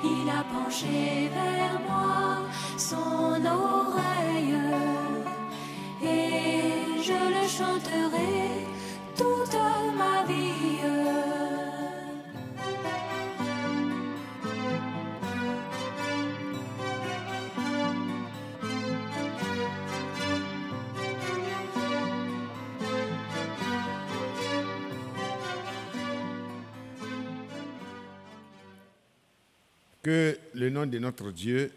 il a penché vers moi son oreille, et je le chanterai toute ma vie. Que le nom de notre Dieu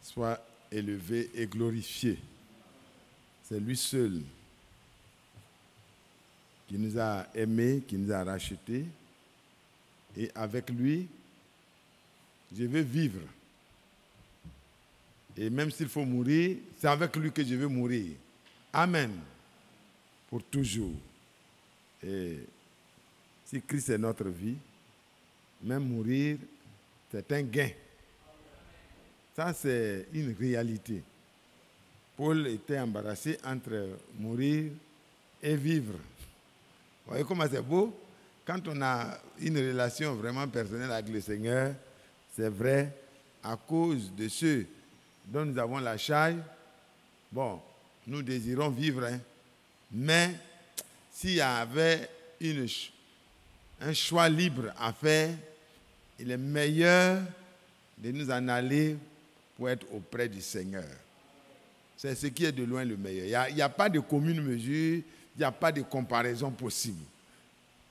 soit élevé et glorifié. C'est lui seul qui nous a aimés, qui nous a rachetés. Et avec lui, je veux vivre. Et même s'il faut mourir, c'est avec lui que je veux mourir. Amen. Pour toujours. Et si Christ est notre vie, même mourir, c'est un gain. Ça, c'est une réalité. Paul était embarrassé entre mourir et vivre. Vous voyez comment c'est beau? Quand on a une relation vraiment personnelle avec le Seigneur, c'est vrai, à cause de ceux dont nous avons la charge, bon, nous désirons vivre, hein, mais s'il y avait un choix libre à faire, il est meilleur de nous en aller pour être auprès du Seigneur. C'est ce qui est de loin le meilleur. Il n'y a pas de commune mesure, il n'y a pas de comparaison possible.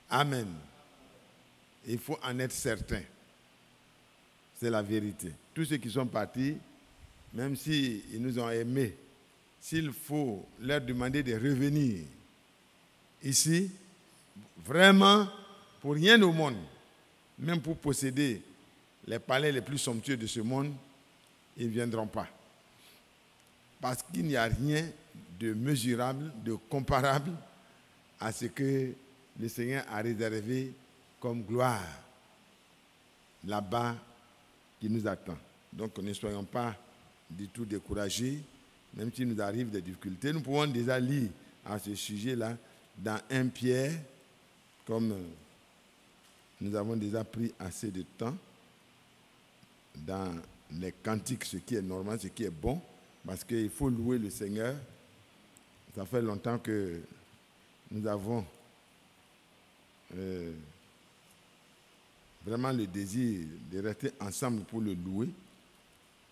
Amen. Il faut en être certain. C'est la vérité. Tous ceux qui sont partis, même s'ils nous ont aimés, s'il faut leur demander de revenir ici, vraiment, pour rien au monde, même pour posséder les palais les plus somptueux de ce monde, ils ne viendront pas. Parce qu'il n'y a rien de mesurable, de comparable à ce que le Seigneur a réservé comme gloire là-bas qui nous attend. Donc ne soyons pas du tout découragés, même s'il nous arrive des difficultés. Nous pouvons déjà lire à ce sujet-là dans 1 Pierre, comme nous avons déjà pris assez de temps dans les cantiques, ce qui est normal, ce qui est bon, parce qu'il faut louer le Seigneur. Ça fait longtemps que nous avons vraiment le désir de rester ensemble pour le louer.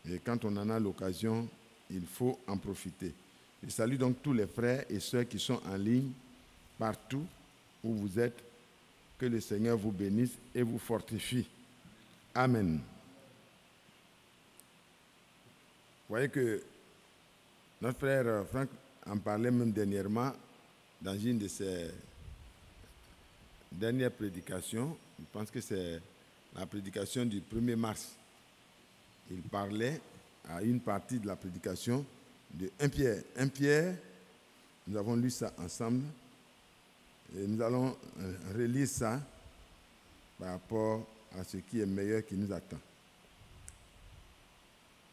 Et quand on en a l'occasion, il faut en profiter. Je salue donc tous les frères et sœurs qui sont en ligne, partout où vous êtes. Que le Seigneur vous bénisse et vous fortifie. Amen. Vous voyez que notre frère Franck en parlait même dernièrement dans une de ses dernières prédications. Je pense que c'est la prédication du 1er mars. Il parlait à une partie de la prédication de 1 Pierre. 1 Pierre, nous avons lu ça ensemble. Et nous allons relire ça par rapport à ce qui est meilleur qui nous attend.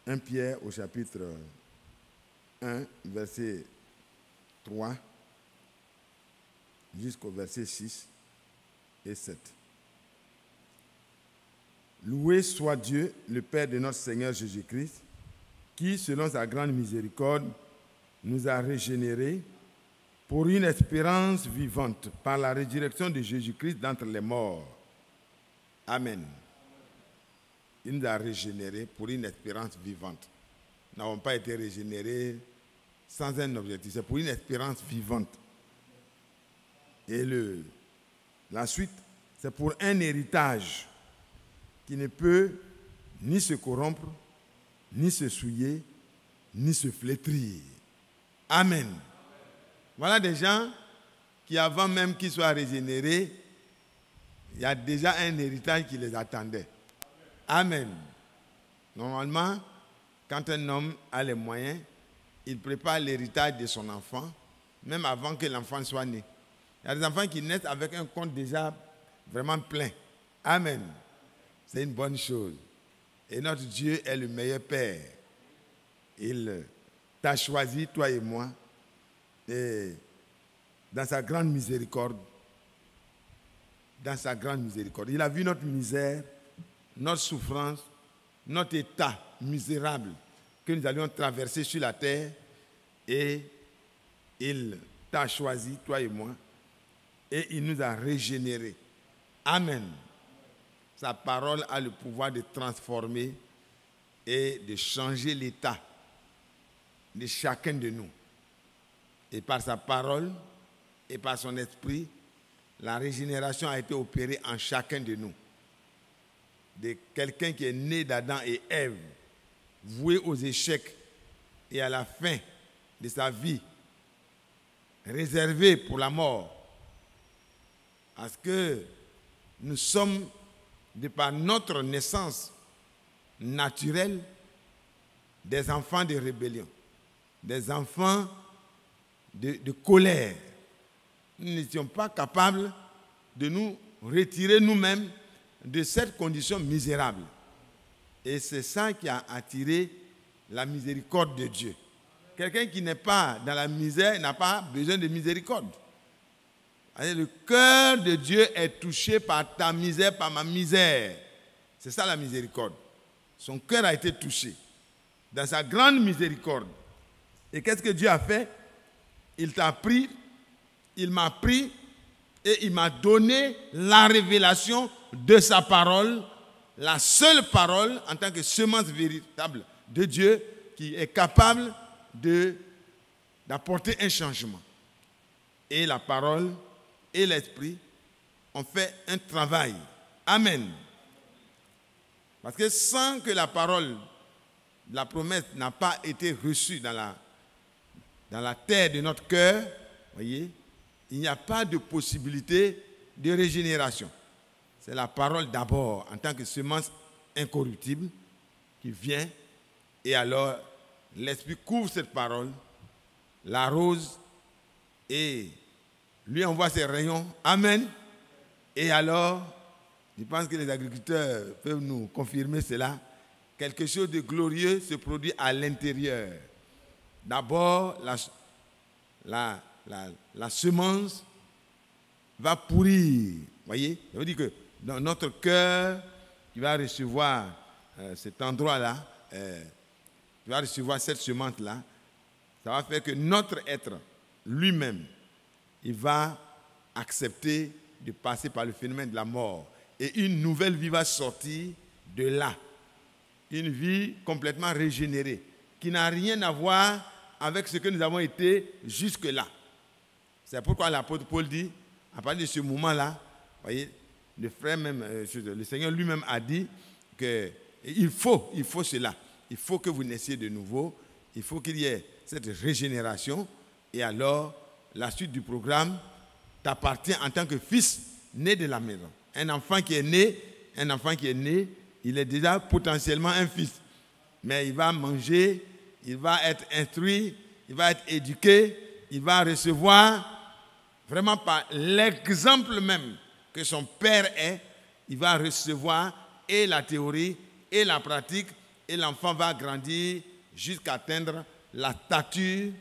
1 Pierre au chapitre 1, verset 3 jusqu'au verset 6 et 7. Loué soit Dieu, le Père de notre Seigneur Jésus-Christ, qui, selon sa grande miséricorde, nous a régénérés pour une espérance vivante par la résurrection de Jésus-Christ d'entre les morts. Amen. Il nous a régénérés pour une espérance vivante. Nous n'avons pas été régénérés sans un objectif. C'est pour une espérance vivante. Et la suite, c'est pour un héritage qui ne peut ni se corrompre, ni se souiller, ni se flétrir. Amen. Voilà des gens qui, avant même qu'ils soient régénérés, il y a déjà un héritage qui les attendait. Amen. Normalement, quand un homme a les moyens, il prépare l'héritage de son enfant, même avant que l'enfant soit né. Il y a des enfants qui naissent avec un compte déjà vraiment plein. Amen. C'est une bonne chose. Et notre Dieu est le meilleur Père. Il t'a choisi, toi et moi, et dans sa grande miséricorde, il a vu notre misère, notre souffrance, notre état misérable que nous allions traverser sur la terre, et il t'a choisi, toi et moi, et il nous a régénérés. Amen. Sa parole a le pouvoir de transformer et de changer l'état de chacun de nous. Et par sa parole et par son esprit, la régénération a été opérée en chacun de nous. De quelqu'un qui est né d'Adam et Ève, voué aux échecs et à la fin de sa vie, réservé pour la mort. Parce que nous sommes, de par notre naissance naturelle, des enfants de rébellion, des enfants de colère. Nous n'étions pas capables de nous retirer nous-mêmes de cette condition misérable. Et c'est ça qui a attiré la miséricorde de Dieu. Quelqu'un qui n'est pas dans la misère n'a pas besoin de miséricorde. Le cœur de Dieu est touché par ta misère, par ma misère. C'est ça la miséricorde. Son cœur a été touché dans sa grande miséricorde. Et qu'est-ce que Dieu a fait? Il t'a pris, il m'a pris et il m'a donné la révélation de sa parole, la seule parole en tant que semence véritable de Dieu qui est capable d'apporter un changement. Et la parole et l'esprit ont fait un travail. Amen. Parce que sans que la parole, la promesse n'a pas été reçue dans la terre de notre cœur, voyez, il n'y a pas de possibilité de régénération. C'est la parole d'abord en tant que semence incorruptible qui vient, et alors l'esprit couvre cette parole, l'arrose et lui envoie ses rayons. Amen. Et alors, je pense que les agriculteurs peuvent nous confirmer cela. Quelque chose de glorieux se produit à l'intérieur. D'abord, la semence va pourrir. Voyez, ça veut dire que dans notre cœur, qui va recevoir cet endroit-là, qui va recevoir cette semence-là, ça va faire que notre être lui-même, il va accepter de passer par le phénomène de la mort. Et une nouvelle vie va sortir de là. Une vie complètement régénérée, qui n'a rien à voir avec ce que nous avons été jusque-là. C'est pourquoi l'apôtre Paul dit, à partir de ce moment-là, voyez, le frère même, le Seigneur lui-même a dit qu'il faut cela. Il faut que vous naissiez de nouveau. Il faut qu'il y ait cette régénération. Et alors, la suite du programme t'appartient en tant que fils né de la maison. Un enfant qui est né, il est déjà potentiellement un fils. Mais il va manger, il va être instruit, il va être éduqué, il va recevoir vraiment par l'exemple même que son père est, il va recevoir et la théorie et la pratique, et l'enfant va grandir jusqu'à atteindre la stature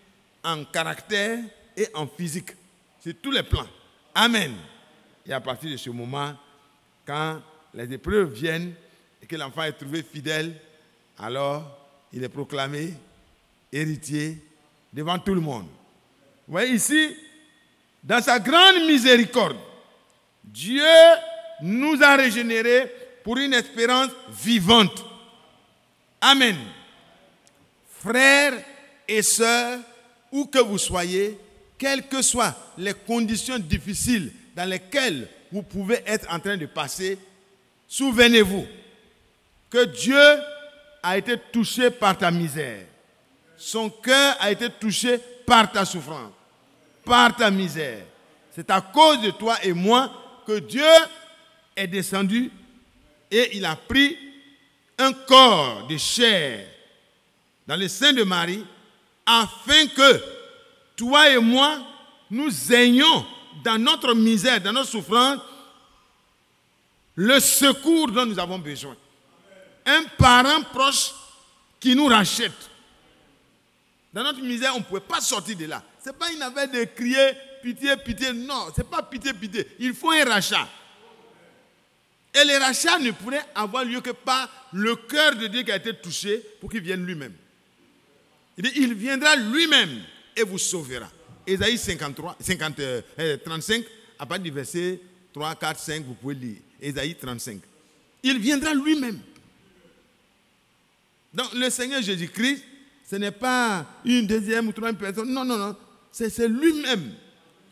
en caractère et en physique. C'est tous les plans. Amen. Et à partir de ce moment, quand les épreuves viennent et que l'enfant est trouvé fidèle, alors il est proclamé héritier devant tout le monde. Vous voyez ici, dans sa grande miséricorde, Dieu nous a régénérés pour une espérance vivante. Amen. Frères et sœurs, où que vous soyez, quelles que soient les conditions difficiles dans lesquelles vous pouvez être en train de passer, souvenez-vous que Dieu a été touché par ta misère. Son cœur a été touché par ta souffrance, par ta misère. C'est à cause de toi et moi que Dieu est descendu et il a pris un corps de chair dans le sein de Marie afin que toi et moi, nous ayons dans notre misère, dans notre souffrance, le secours dont nous avons besoin. Un parent proche qui nous rachète. Dans notre misère, on ne pouvait pas sortir de là. Ce n'est pas une affaire de crier pitié, pitié. Non, ce n'est pas pitié, pitié. Il faut un rachat. Et le rachat ne pourrait avoir lieu que par le cœur de Dieu qui a été touché pour qu'il vienne lui-même. Il dit, il viendra lui-même et vous sauvera. Ésaïe 35, à partir du verset 3, 4, 5, vous pouvez lire. Ésaïe 35. Il viendra lui-même. Donc le Seigneur Jésus-Christ, ce n'est pas une deuxième ou troisième personne. Non, non, non. C'est lui-même.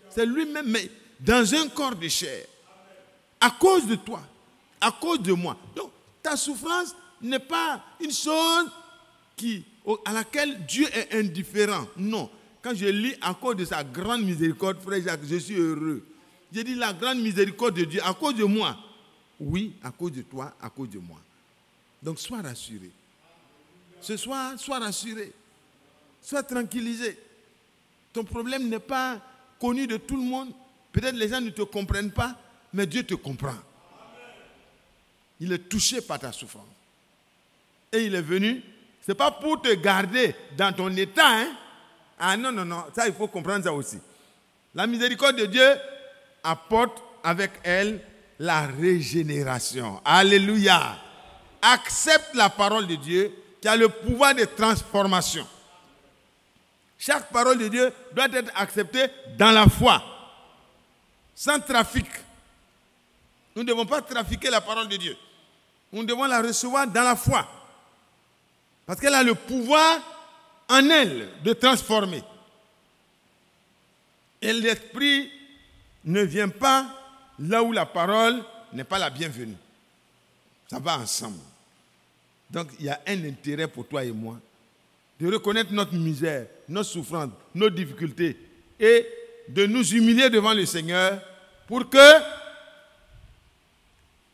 C'est lui-même, mais dans un corps de chair. À cause de toi. À cause de moi. Donc ta souffrance n'est pas une chose à laquelle Dieu est indifférent. Non. Quand je lis à cause de sa grande miséricorde, frère Jacques, je suis heureux. J'ai dit la grande miséricorde de Dieu à cause de moi. Oui, à cause de toi, à cause de moi. Donc sois rassuré. Ce soir, sois rassuré. Sois tranquillisé. Ton problème n'est pas connu de tout le monde. Peut-être les gens ne te comprennent pas, mais Dieu te comprend. Il est touché par ta souffrance. Et il est venu, ce n'est pas pour te garder dans ton état. Hein? Ah non, non, non, ça il faut comprendre ça aussi. La miséricorde de Dieu apporte avec elle la régénération. Alléluia. Accepte la parole de Dieu qui a le pouvoir de transformation. Chaque parole de Dieu doit être acceptée dans la foi, sans trafic. Nous ne devons pas trafiquer la parole de Dieu. Nous devons la recevoir dans la foi. Parce qu'elle a le pouvoir en elle de transformer. Et l'esprit ne vient pas là où la parole n'est pas la bienvenue. Ça va ensemble. Donc il y a un intérêt pour toi et moi de reconnaître notre misère, notre souffrance, nos difficultés et de nous humilier devant le Seigneur pour que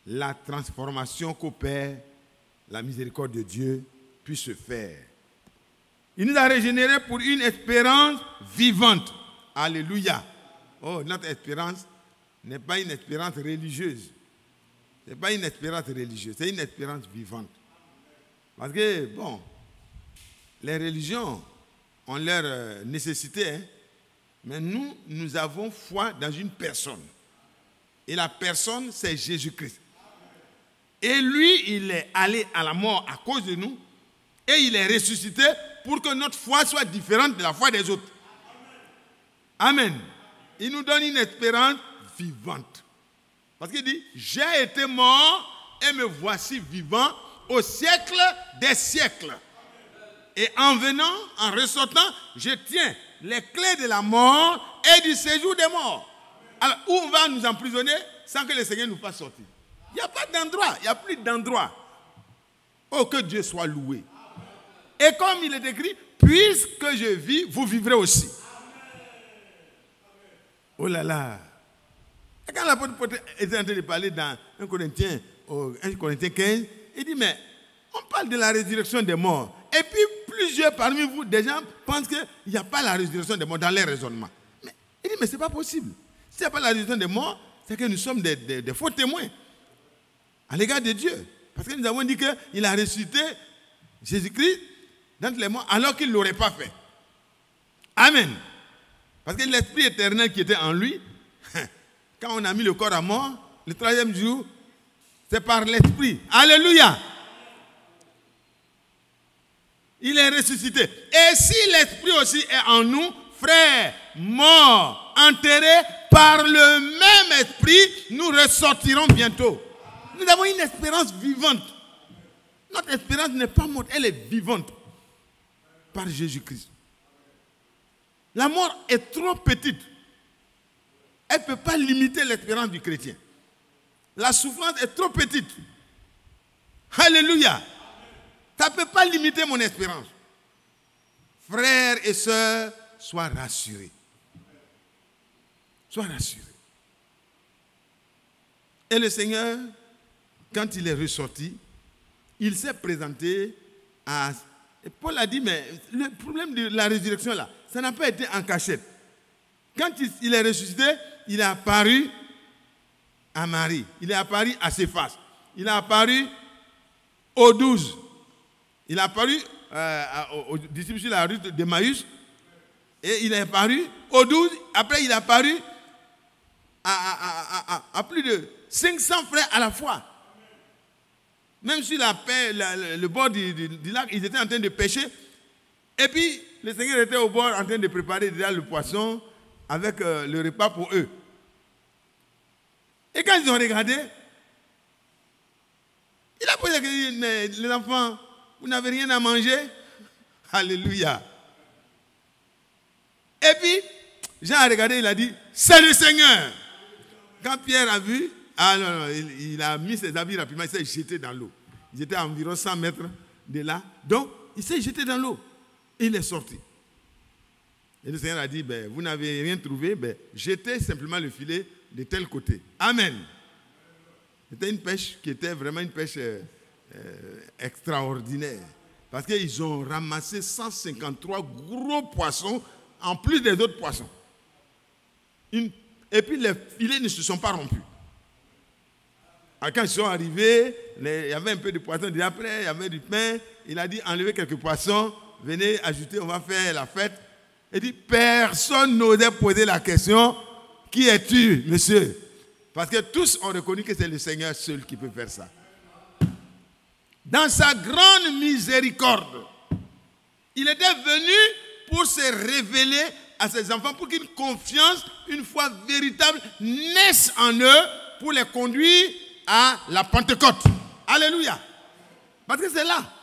la transformation qu'opère la miséricorde de Dieu puisse se faire. Il nous a régénérés pour une espérance vivante. Alléluia. Oh, notre espérance n'est pas une espérance religieuse. Ce n'est pas une espérance religieuse, c'est une espérance vivante. Parce que, bon, les religions ont leur nécessité, hein, mais nous avons foi dans une personne. Et la personne, c'est Jésus-Christ. Et lui, il est allé à la mort à cause de nous, et il est ressuscité pour que notre foi soit différente de la foi des autres. Amen. Il nous donne une espérance vivante. Parce qu'il dit, j'ai été mort et me voici vivant au siècle des siècles. Et en venant, en ressortant, je tiens les clés de la mort et du séjour des morts. Alors, où on va nous emprisonner sans que le Seigneur nous fasse sortir? Il n'y a pas d'endroit, il n'y a plus d'endroit. Oh, que Dieu soit loué. Et comme il est écrit, puisque je vis, vous vivrez aussi. Oh là là. Et quand l'apôtre était en train de parler dans 1 Corinthiens 15, il dit, mais on parle de la résurrection des morts. Et puis plusieurs parmi vous, des gens pensent qu'il n'y a pas la résurrection des morts dans les raisonnements. Mais il dit, mais ce n'est pas possible. S'il n'y a pas la résurrection des morts, c'est que nous sommes des faux témoins à l'égard de Dieu. Parce que nous avons dit qu'il a ressuscité Jésus-Christ d'entre les morts alors qu'il ne l'aurait pas fait. Amen. Parce que l'esprit éternel qui était en lui, quand on a mis le corps à mort, le troisième jour, c'est par l'esprit. Alléluia. Il est ressuscité. Et si l'esprit aussi est en nous, frères, morts, enterrés, par le même esprit, nous ressortirons bientôt. Nous avons une espérance vivante. Notre espérance n'est pas morte, elle est vivante. Par Jésus-Christ. La mort est trop petite. Elle ne peut pas limiter l'espérance du chrétien. La souffrance est trop petite. Alléluia. Ça ne peut pas limiter mon espérance. Frères et sœurs, sois rassurés. Sois rassurés. Et le Seigneur, quand il est ressorti, il s'est présenté à... Et Paul a dit, mais le problème de la résurrection là, ça n'a pas été en cachette. Quand il est ressuscité, il est apparu à Marie. Il est apparu à Céphas. Il est apparu aux 12. Il est apparu aux disciples sur la route d'Emmaüs. Et il est apparu aux 12. Après, il est apparu à plus de 500 frères à la fois. Même sur le bord du lac, ils étaient en train de pêcher. Et puis, le Seigneur était au bord en train de préparer déjà le poisson avec le repas pour eux. Et quand ils ont regardé, il a posé la question, mais les enfants, vous n'avez rien à manger? Alléluia. Et puis, Jean a regardé, il a dit, c'est le Seigneur. Quand Pierre a vu, il a mis ses habits rapidement, il s'est jeté dans l'eau. Il était à environ 100 mètres de là. Donc, il s'est jeté dans l'eau. Et il est sorti. Et le Seigneur a dit, vous n'avez rien trouvé, jetez simplement le filet de tel côté. Amen. C'était une pêche qui était vraiment une pêche extraordinaire. Parce qu'ils ont ramassé 153 gros poissons en plus des autres poissons. Et puis les filets ne se sont pas rompus. Alors quand ils sont arrivés, il y avait un peu de poisson. Et après, il y avait du pain. Il a dit, enlevez quelques poissons, venez ajouter, on va faire la fête. Il dit, personne n'osait poser la question, qui es-tu, monsieur? Parce que tous ont reconnu que c'est le Seigneur seul qui peut faire ça. Dans sa grande miséricorde, il était venu pour se révéler à ses enfants, pour qu'une confiance, une foi véritable, naisse en eux pour les conduire à la Pentecôte. Alléluia. Parce que c'est là.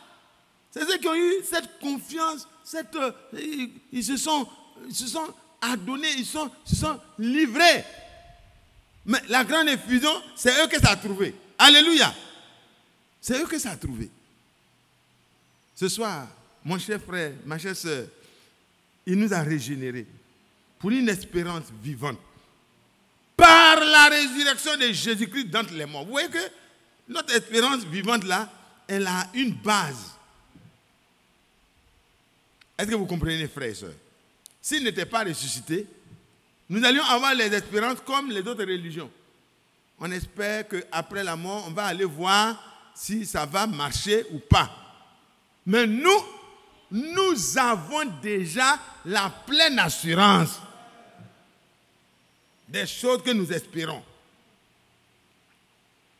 C'est ceux qui ont eu cette confiance, ils se sont adonnés, ils se sont livrés. Mais la grande effusion, c'est eux que ça a trouvé. Alléluia. C'est eux que ça a trouvé. Ce soir, mon cher frère, ma chère soeur, il nous a régénérés pour une espérance vivante. Par la résurrection de Jésus-Christ d'entre les morts. Vous voyez que notre espérance vivante là, elle a une base. Est-ce que vous comprenez, frères et sœurs? S'il n'était pas ressuscité, nous allions avoir les espérances comme les autres religions. On espère qu'après la mort, on va aller voir si ça va marcher ou pas. Mais nous avons déjà la pleine assurance des choses que nous espérons.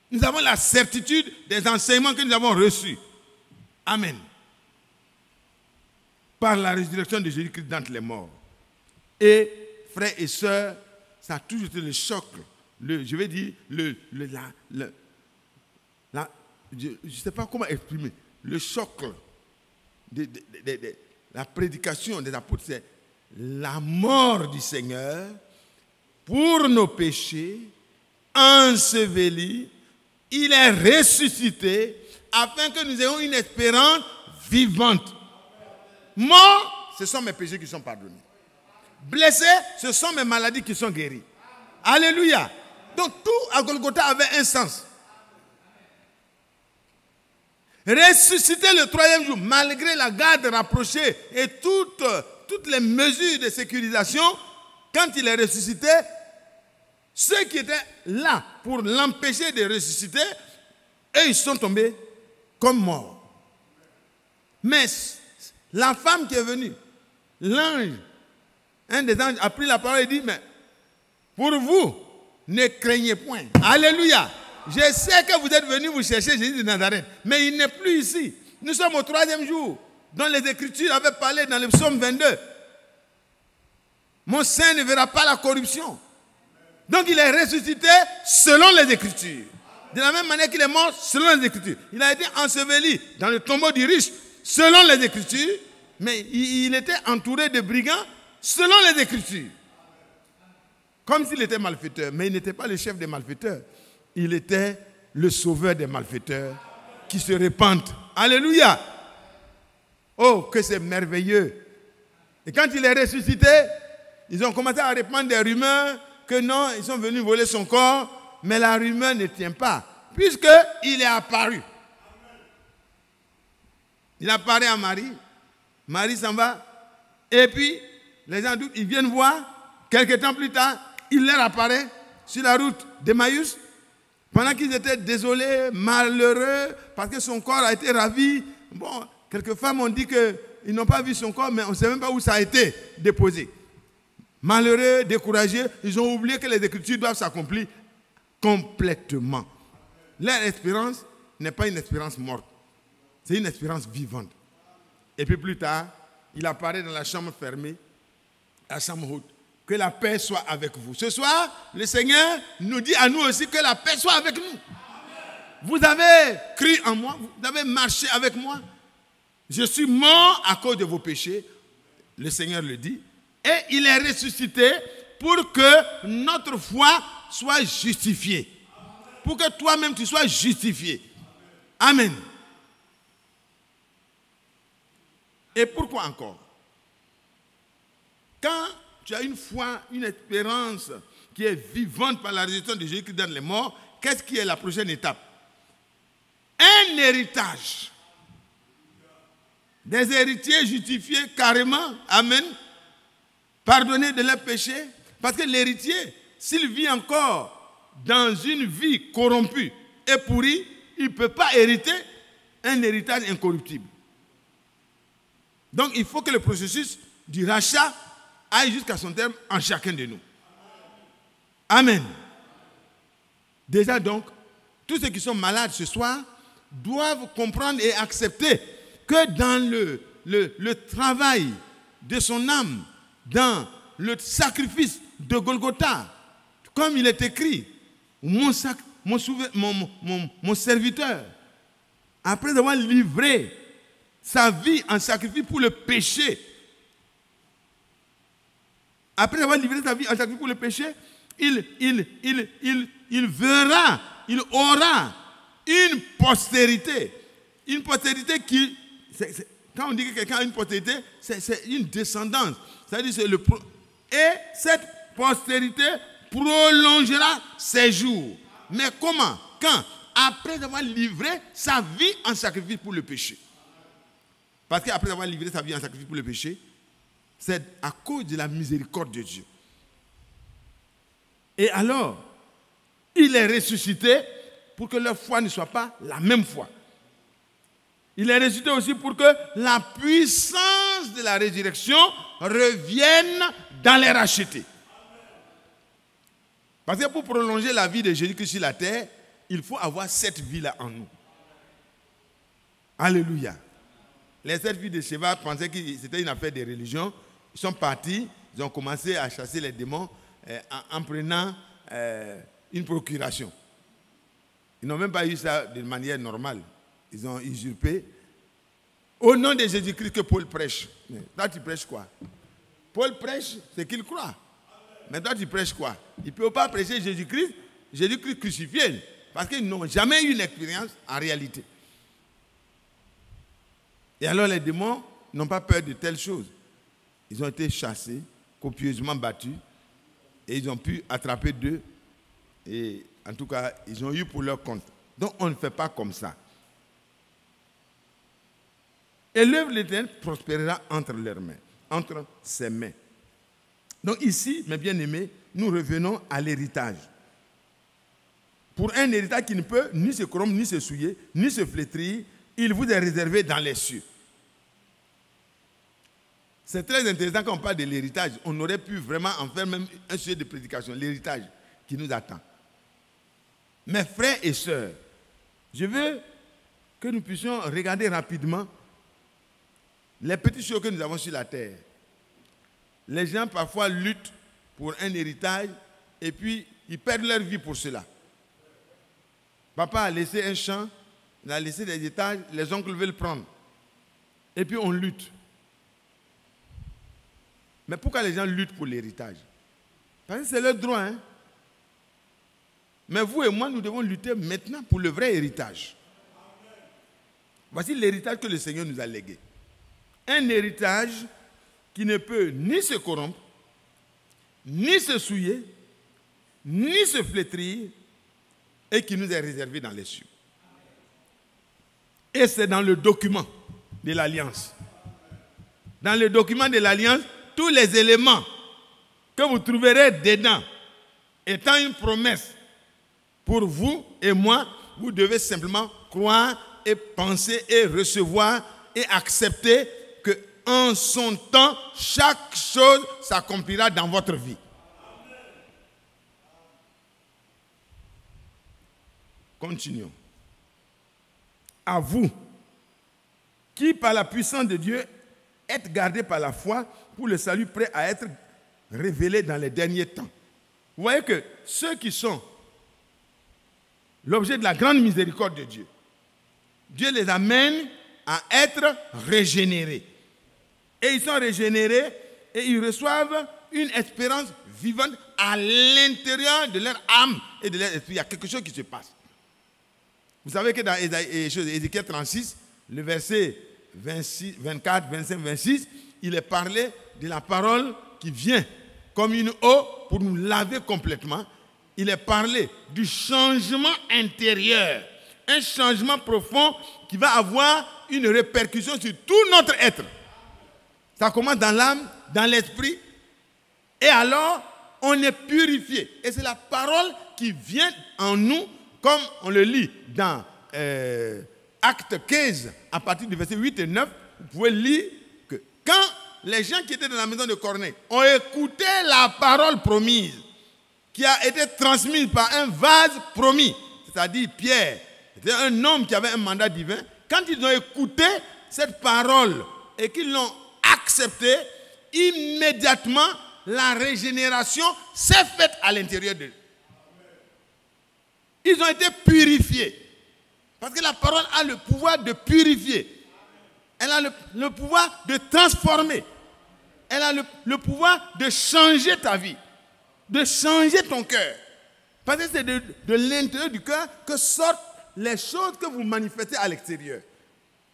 Nous avons la certitude des enseignements que nous avons reçus. Amen. Par la résurrection de Jésus-Christ d'entre les morts. Et, frères et sœurs, ça a toujours été le choc, je vais dire, je ne sais pas comment exprimer, le choc de la prédication des apôtres, c'est la mort du Seigneur pour nos péchés, enseveli, il est ressuscité afin que nous ayons une espérance vivante. Mort, ce sont mes péchés qui sont pardonnés. Blessé, ce sont mes maladies qui sont guéries. Alléluia. Donc tout à Golgotha avait un sens. Ressuscité le troisième jour, malgré la garde rapprochée et toutes les mesures de sécurisation, quand il est ressuscité, ceux qui étaient là pour l'empêcher de ressusciter, eux, ils sont tombés comme morts. Mais la femme qui est venue, l'ange, un des anges a pris la parole et dit, mais pour vous, ne craignez point. Alléluia. Je sais que vous êtes venus vous chercher Jésus de Nazareth, mais il n'est plus ici. Nous sommes au troisième jour, dont les Écritures avaient parlé dans le psaume 22. Mon sein ne verra pas la corruption. Donc il est ressuscité selon les Écritures. De la même manière qu'il est mort selon les Écritures. Il a été enseveli dans le tombeau du riche selon les Écritures, mais il était entouré de brigands selon les Écritures. Comme s'il était malfaiteur, mais il n'était pas le chef des malfaiteurs. Il était le sauveur des malfaiteurs qui se répandent. Alléluia. Oh, que c'est merveilleux. Et quand il est ressuscité, ils ont commencé à répandre des rumeurs que non, ils sont venus voler son corps, mais la rumeur ne tient pas, puisqu'il est apparu. Il apparaît à Marie, Marie s'en va, et puis les gens doutent, ils viennent voir, quelques temps plus tard, il leur apparaît sur la route d'Emmaüs, pendant qu'ils étaient désolés, malheureux, parce que son corps a été ravi. Bon, quelques femmes ont dit qu'ils n'ont pas vu son corps, mais on ne sait même pas où ça a été déposé. Malheureux, découragés, ils ont oublié que les Écritures doivent s'accomplir complètement. Leur espérance n'est pas une espérance morte. C'est une espérance vivante. Et puis plus tard, il apparaît dans la chambre fermée, la chambre haute. Que la paix soit avec vous. Ce soir, le Seigneur nous dit à nous aussi que la paix soit avec nous. Amen. Vous avez cru en moi, vous avez marché avec moi. Je suis mort à cause de vos péchés, le Seigneur le dit. Et il est ressuscité pour que notre foi soit justifiée. Pour que toi-même tu sois justifié. Amen. Et pourquoi encore? Quand tu as une foi, une espérance qui est vivante par la résurrection de Jésus-Christ dans les morts, qu'est-ce qui est la prochaine étape? Un héritage. Des héritiers justifiés carrément, amen, pardonnés de leurs péchés. Parce que l'héritier, s'il vit encore dans une vie corrompue et pourrie, il ne peut pas hériter un héritage incorruptible. Donc il faut que le processus du rachat aille jusqu'à son terme en chacun de nous. Amen. Déjà donc, tous ceux qui sont malades ce soir doivent comprendre et accepter que dans le travail de son âme, dans le sacrifice de Golgotha, comme il est écrit, mon serviteur, après avoir livré sa vie en sacrifice pour le péché, après avoir livré sa vie en sacrifice pour le péché, il verra, il aura une postérité. Une postérité qui, quand on dit que quelqu'un a une postérité, c'est une descendance. C'est-à-dire et cette postérité prolongera ses jours. Mais comment? Quand? Après avoir livré sa vie en sacrifice pour le péché. Parce qu'après avoir livré sa vie en sacrifice pour le péché, c'est à cause de la miséricorde de Dieu. Et alors, il est ressuscité pour que leur foi ne soit pas la même foi. Il est ressuscité aussi pour que la puissance de la résurrection revienne dans les rachetés. Parce que pour prolonger la vie de Jésus-Christ sur la terre, il faut avoir cette vie-là en nous. Alléluia. Les 7 filles de Sheba pensaient que c'était une affaire de religion. Ils sont partis, ils ont commencé à chasser les démons en prenant une procuration. Ils n'ont même pas eu ça de manière normale. Ils ont usurpé. Au nom de Jésus-Christ que Paul prêche. Mais toi, tu prêches quoi? Paul prêche ce qu'il croit. Mais toi, tu prêches quoi? Il ne peut pas prêcher Jésus-Christ crucifié. Parce qu'ils n'ont jamais eu une expérience en réalité. Et alors les démons n'ont pas peur de telles choses. Ils ont été chassés, copieusement battus, et ils ont pu attraper 2. Et en tout cas, ils ont eu pour leur compte. Donc on ne fait pas comme ça. Et l'œuvre de l'Éternel prospérera entre leurs mains, entre ses mains. Donc ici, mes bien-aimés, nous revenons à l'héritage. Pour un héritage qui ne peut ni se corrompre, ni se souiller, ni se flétrir, il vous est réservé dans les cieux. C'est très intéressant quand on parle de l'héritage. On aurait pu vraiment en faire même un sujet de prédication, l'héritage qui nous attend. Mes frères et sœurs, je veux que nous puissions regarder rapidement les petites choses que nous avons sur la terre. Les gens parfois luttent pour un héritage et puis ils perdent leur vie pour cela. Papa a laissé un champ, il a laissé des étages, les oncles veulent prendre. Et puis on lutte. Mais pourquoi les gens luttent pour l'héritage? Parce que c'est leur droit. Hein? Mais vous et moi, nous devons lutter maintenant pour le vrai héritage. Voici l'héritage que le Seigneur nous a légué. Un héritage qui ne peut ni se corrompre, ni se souiller, ni se flétrir, et qui nous est réservé dans les cieux. Et c'est dans le document de l'Alliance. Dans le document de l'Alliance, tous les éléments que vous trouverez dedans, étant une promesse pour vous et moi, vous devez simplement croire et penser et recevoir et accepter que en son temps, chaque chose s'accomplira dans votre vie. Continuons. à vous, qui par la puissance de Dieu êtes gardés par la foi pour le salut prêt à être révélé dans les derniers temps. Vous voyez que ceux qui sont l'objet de la grande miséricorde de Dieu, Dieu les amène à être régénérés. Et ils sont régénérés et ils reçoivent une espérance vivante à l'intérieur de leur âme et de leur esprit. Il y a quelque chose qui se passe. Vous savez que dans Ézéchiel 36, le verset 26, 24, 25, 26, il est parlé de la parole qui vient comme une eau pour nous laver complètement. Il est parlé du changement intérieur, un changement profond qui va avoir une répercussion sur tout notre être. Ça commence dans l'âme, dans l'esprit, et alors on est purifié. Et c'est la parole qui vient en nous, comme on le lit dans Acte 15, à partir du verset 8 et 9, vous pouvez lire que quand les gens qui étaient dans la maison de Corneille ont écouté la parole promise, qui a été transmise par un vase promis, c'est-à-dire Pierre, c'était un homme qui avait un mandat divin. Quand ils ont écouté cette parole et qu'ils l'ont acceptée, immédiatement, la régénération s'est faite à l'intérieur d'eux. Ils ont été purifiés. Parce que la parole a le pouvoir de purifier. Elle a le pouvoir de transformer. Elle a le pouvoir de changer ta vie, de changer ton cœur. Parce que c'est de l'intérieur du cœur que sortent les choses que vous manifestez à l'extérieur.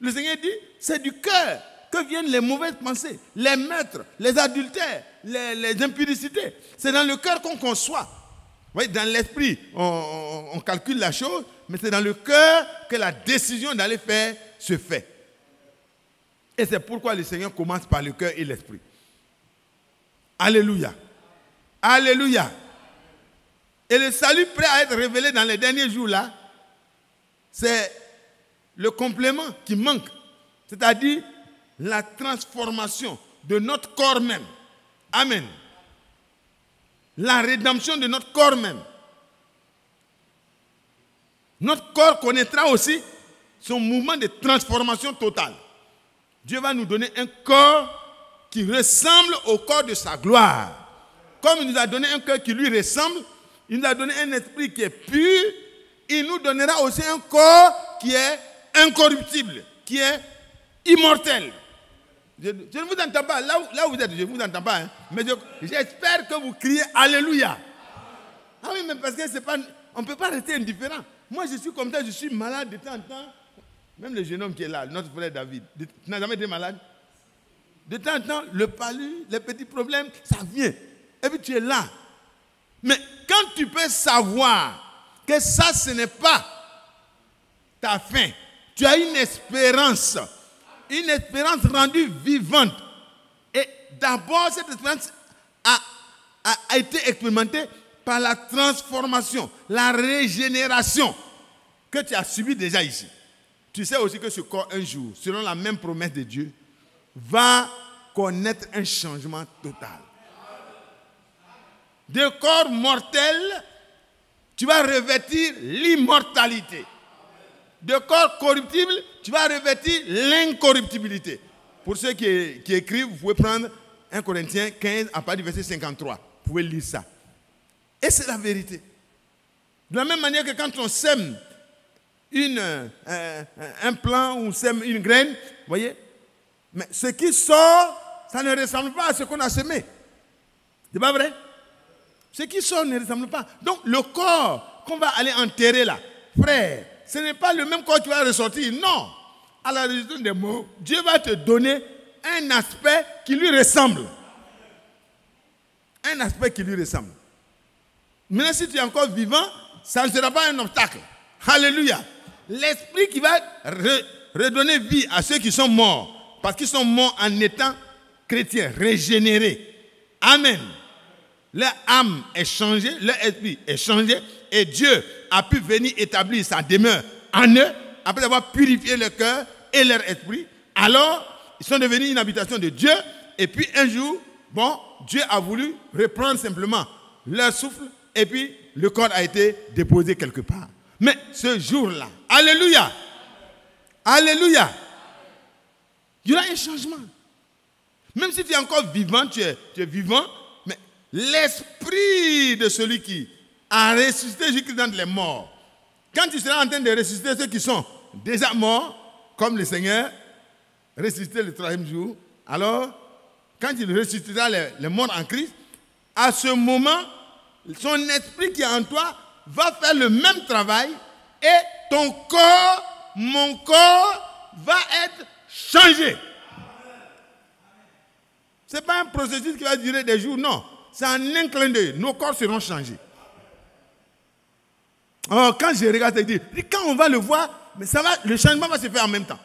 Le Seigneur dit, c'est du cœur que viennent les mauvaises pensées, les meurtres, les adultères, les impudicités. C'est dans le cœur qu'on conçoit. Vous voyez, dans l'esprit, on calcule la chose, mais c'est dans le cœur que la décision d'aller faire se fait. Et c'est pourquoi le Seigneur commence par le cœur et l'esprit. Alléluia. Alléluia. Et le salut prêt à être révélé dans les derniers jours là, c'est le complément qui manque. C'est-à-dire la transformation de notre corps même. Amen. La rédemption de notre corps même. Notre corps connaîtra aussi son mouvement de transformation totale. Dieu va nous donner un corps qui ressemble au corps de sa gloire. Comme il nous a donné un cœur qui lui ressemble, il nous a donné un esprit qui est pur, il nous donnera aussi un corps qui est incorruptible, qui est immortel. Je ne vous entends pas, là où vous êtes, je ne vous entends pas, hein, mais j'espère que vous criez Alléluia. Ah oui, mais parce que c'est pas, on ne peut pas rester indifférent. Moi, je suis comme ça, je suis malade de temps en temps. Même le jeune homme qui est là, notre frère David, tu n'as jamais été malade? De temps en temps, le palu, les petits problèmes, ça vient. Et puis tu es là. Mais quand tu peux savoir que ça, ce n'est pas ta fin, tu as une espérance rendue vivante. Et d'abord, cette espérance a été expérimentée par la transformation, la régénération que tu as subie déjà ici. Tu sais aussi que ce corps, un jour, selon la même promesse de Dieu, va connaître un changement total. De corps mortel, tu vas revêtir l'immortalité. De corps corruptible, tu vas revêtir l'incorruptibilité. Pour ceux qui écrivent, vous pouvez prendre 1 Corinthiens 15 à partir du verset 53. Vous pouvez lire ça. Et c'est la vérité. De la même manière que quand on sème un plant ou on sème une graine, vous voyez, mais ce qui sort, ça ne ressemble pas à ce qu'on a semé. C'est pas vrai? Ce qui sort ne ressemble pas. Donc le corps qu'on va aller enterrer là, frère, ce n'est pas le même corps qui va ressortir. Non. À la résolution des mots, Dieu va te donner un aspect qui lui ressemble. Un aspect qui lui ressemble. Maintenant, si tu es encore vivant, ça ne sera pas un obstacle. Alléluia. L'esprit qui va redonner vie à ceux qui sont morts, parce qu'ils sont morts en étant chrétiens, régénérés. Amen. Leur âme est changée, leur esprit est changé, et Dieu a pu venir établir sa demeure en eux, après avoir purifié leur cœur et leur esprit. Alors, ils sont devenus une habitation de Dieu, et puis un jour, Dieu a voulu reprendre simplement leur souffle, et puis le corps a été déposé quelque part. Mais ce jour-là, alléluia, Alléluia. Il y aura un changement. Même si tu es encore vivant, tu es vivant, mais l'esprit de celui qui a ressuscité Jésus-Christ d'entre les morts, quand tu seras en train de ressusciter ceux qui sont déjà morts, comme le Seigneur ressuscité le 3e jour, alors, quand il ressuscitera les morts en Christ, à ce moment, son esprit qui est en toi va faire le même travail et ton corps, mon corps, va être changé. Ce n'est pas un processus qui va durer des jours, non. C'est en un clin d'œil. Nos corps seront changés. Alors, quand je regarde, je dis, quand on va le voir, mais ça va, le changement va se faire en même temps.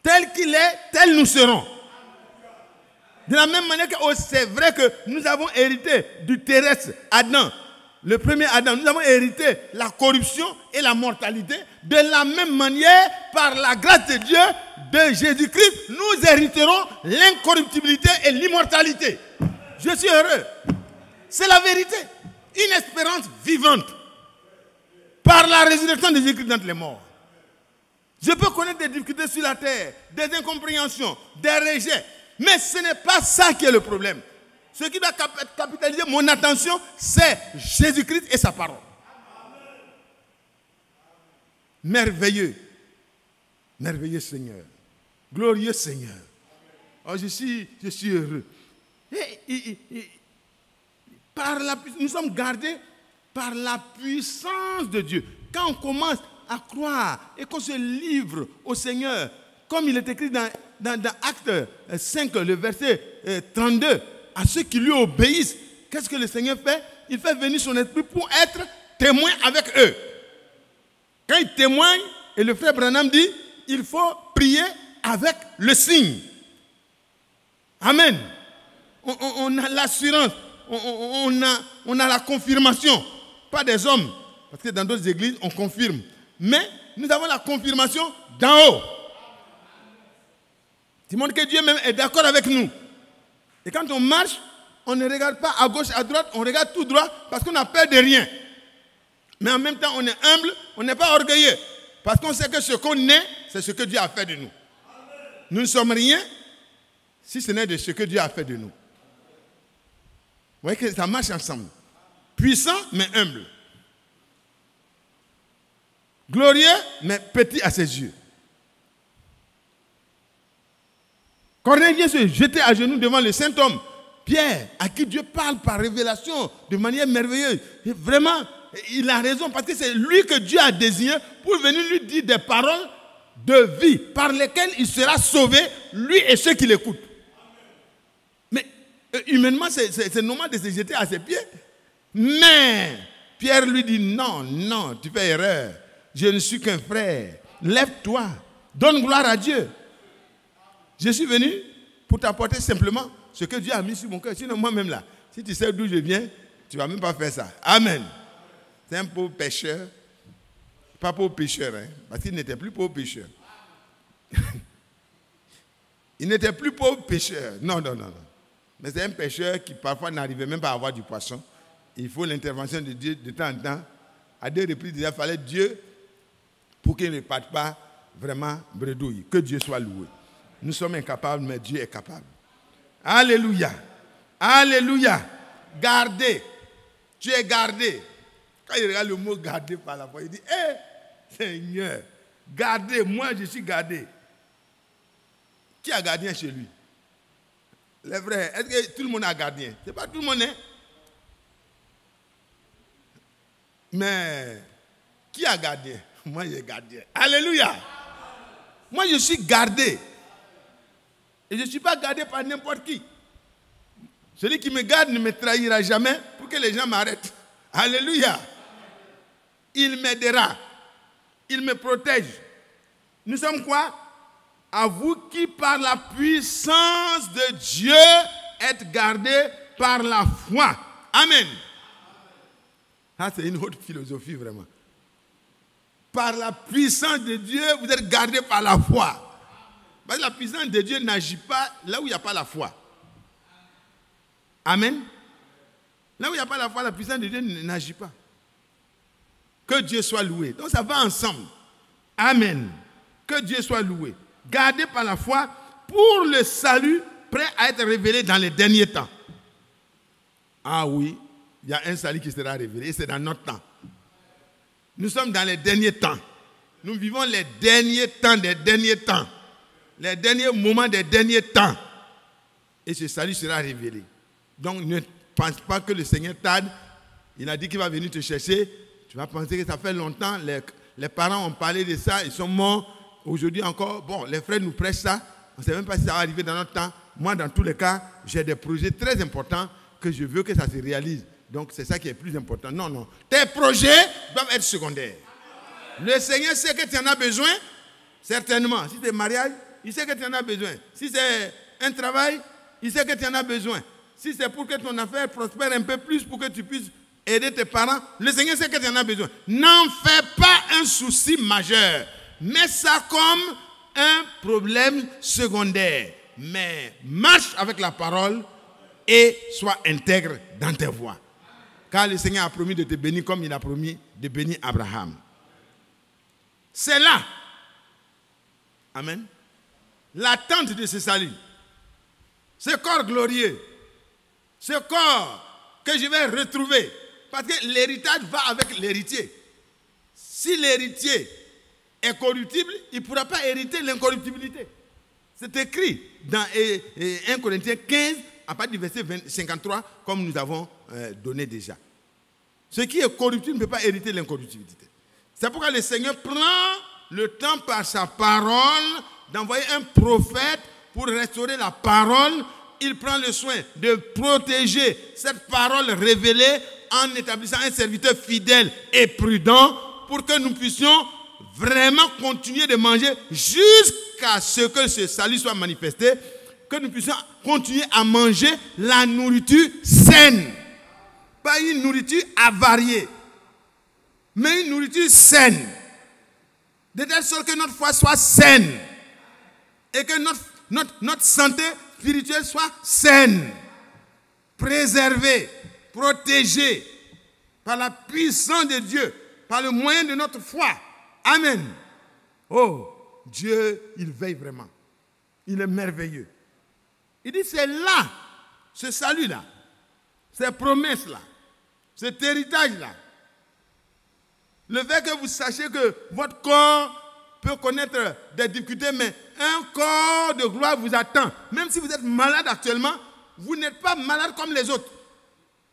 Tel qu'il est, tel nous serons. De la même manière que c'est vrai que nous avons hérité du terrestre Adam, le premier Adam, nous avons hérité la corruption et la mortalité. De la même manière, par la grâce de Dieu, de Jésus-Christ, nous hériterons l'incorruptibilité et l'immortalité. Je suis heureux. C'est la vérité. Une espérance vivante. Par la résurrection de Jésus-Christ d'entre les morts. Je peux connaître des difficultés sur la terre, des incompréhensions, des rejets. Mais ce n'est pas ça qui est le problème. Ce qui va capitaliser mon attention, c'est Jésus-Christ et sa parole. Merveilleux. Merveilleux Seigneur. Glorieux Seigneur. Oh, je suis heureux. Nous sommes gardés par la puissance de Dieu. Quand on commence à croire et qu'on se livre au Seigneur, comme il est écrit dans Actes 5, le verset 32, à ceux qui lui obéissent, qu'est-ce que le Seigneur fait? Il fait venir son esprit pour être témoin avec eux. Quand il témoigne, et le frère Branham dit, il faut prier avec le signe. Amen. On a l'assurance, on a la confirmation, pas des hommes, parce que dans d'autres églises, on confirme. Mais nous avons la confirmation d'en haut. Qui montre que Dieu même est d'accord avec nous. Et quand on marche, on ne regarde pas à gauche, à droite, on regarde tout droit parce qu'on n'a peur de rien. Mais en même temps, on est humble, on n'est pas orgueilleux. Parce qu'on sait que ce qu'on est, c'est ce que Dieu a fait de nous. Nous ne sommes rien si ce n'est de ce que Dieu a fait de nous. Vous voyez que ça marche ensemble. Puissant, mais humble. Glorieux, mais petit à ses yeux. Corneille vient se jeter à genoux devant le saint homme, Pierre, à qui Dieu parle par révélation de manière merveilleuse. Et vraiment, il a raison parce que c'est lui que Dieu a désigné pour venir lui dire des paroles de vie par lesquelles il sera sauvé, lui et ceux qui l'écoutent. Mais humainement, c'est normal de se jeter à ses pieds. Mais Pierre lui dit, non, tu fais erreur. Je ne suis qu'un frère. Lève-toi, donne gloire à Dieu. Je suis venu pour t'apporter simplement ce que Dieu a mis sur mon cœur. Sinon, moi-même là, si tu sais d'où je viens, tu ne vas même pas faire ça. Amen. C'est un pauvre pécheur. Pas pauvre pécheur, hein, parce qu'il n'était plus pauvre pécheur. Il n'était plus pauvre pécheur. Non. Mais c'est un pécheur qui parfois n'arrivait même pas à avoir du poisson. Il faut l'intervention de Dieu de temps en temps. À 2 reprises, il fallait Dieu pour qu'il ne parte pas vraiment bredouille. Que Dieu soit loué. Nous sommes incapables, mais Dieu est capable. Alléluia. Alléluia. Gardez. Tu es gardé. Quand il regarde le mot garder par la foi, il dit, Seigneur, gardez, moi je suis gardé. Qui a gardien chez lui? Les frères, est-ce que tout le monde a gardien? Ce n'est pas tout le monde, hein? Mais qui a gardien? Moi j'ai gardien. Alléluia. Moi je suis gardé. Et je ne suis pas gardé par n'importe qui. Celui qui me garde ne me trahira jamais pour que les gens m'arrêtent. Alléluia. Il m'aidera. Il me protège. Nous sommes quoi? À vous qui par la puissance de Dieu êtes gardés par la foi. Amen. Ça c'est une autre philosophie vraiment. Par la puissance de Dieu, vous êtes gardés par la foi. Parce que la puissance de Dieu n'agit pas là où il n'y a pas la foi. Amen. Là où il n'y a pas la foi, la puissance de Dieu n'agit pas. Que Dieu soit loué. Donc ça va ensemble. Amen. Que Dieu soit loué. Gardés par la foi pour le salut prêt à être révélé dans les derniers temps. Ah oui, il y a un salut qui sera révélé et c'est dans notre temps. Nous sommes dans les derniers temps. Nous vivons les derniers temps des derniers temps. Les derniers moments des derniers temps. Et ce salut sera révélé. Donc ne pense pas que le Seigneur tarde. Il a dit qu'il va venir te chercher. Tu vas penser que ça fait longtemps. Les parents ont parlé de ça. Ils sont morts. Aujourd'hui encore, bon, les frères nous prêchent ça. On ne sait même pas si ça va arriver dans notre temps. Moi, dans tous les cas, j'ai des projets très importants que je veux que ça se réalise. Donc, c'est ça qui est plus important. Non, non. Tes projets doivent être secondaires. Le Seigneur sait que tu en as besoin, certainement. Si c'est mariage, il sait que tu en as besoin. Si c'est un travail, il sait que tu en as besoin. Si c'est pour que ton affaire prospère un peu plus, pour que tu puisses aider tes parents, le Seigneur sait que tu en as besoin. N'en fais pas un souci majeur. Mets ça comme un problème secondaire. Mais marche avec la parole et sois intègre dans tes voies. Car le Seigneur a promis de te bénir comme il a promis de bénir Abraham. C'est là, amen, l'attente de ce salut. Ce corps glorieux, ce corps que je vais retrouver. Parce que l'héritage va avec l'héritier. Si l'héritier est corruptible, il ne pourra pas hériter l'incorruptibilité. C'est écrit dans 1 Corinthiens 15, à partir du verset 53, comme nous avons donné déjà. Ce qui est corruptible ne peut pas hériter l'incorruptibilité. C'est pourquoi le Seigneur prend le temps par sa parole d'envoyer un prophète pour restaurer la parole. Il prend le soin de protéger cette parole révélée en établissant un serviteur fidèle et prudent pour que nous puissions vraiment continuer de manger jusqu'à ce que ce salut soit manifesté, que nous puissions continuer à manger la nourriture saine. Pas une nourriture avariée, mais une nourriture saine. De telle sorte que notre foi soit saine et que notre santé spirituelle soit saine, préservée, protégée par la puissance de Dieu, par le moyen de notre foi. Amen. Oh, Dieu, il veille vraiment. Il est merveilleux. Il dit, c'est là, ce salut-là, ces promesses-là, cet héritage-là. Le fait que vous sachiez que votre corps peut connaître des difficultés, mais un corps de gloire vous attend. Même si vous êtes malade actuellement, vous n'êtes pas malade comme les autres.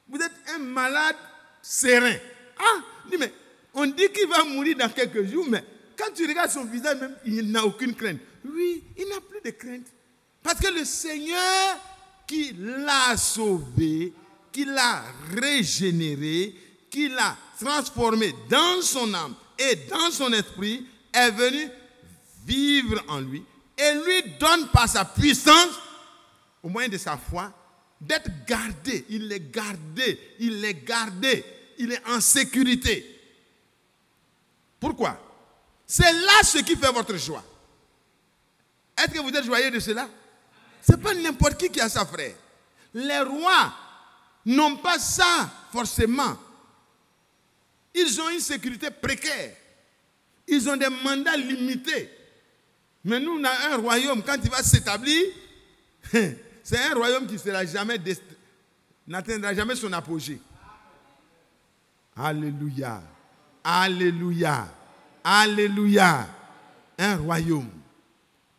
Vous êtes un malade serein. Ah, mais on dit qu'il va mourir dans quelques jours, mais quand tu regardes son visage, même, il n'a aucune crainte. Oui, il n'a plus de crainte. Parce que le Seigneur qui l'a sauvé, qui l'a régénéré, qui l'a transformé dans son âme et dans son esprit, est venu vivre en lui et lui donne par sa puissance, au moyen de sa foi, d'être gardé. Il est gardé, il est gardé, il est en sécurité. Pourquoi? C'est là ce qui fait votre joie. Est-ce que vous êtes joyeux de cela? Ce n'est pas n'importe qui a ça, frère. Les rois n'ont pas ça forcément. Ils ont une sécurité précaire. Ils ont des mandats limités. Mais nous, on a un royaume, quand il va s'établir, c'est un royaume qui n'atteindra jamais son apogée. Alléluia. Alléluia. Alléluia. Un royaume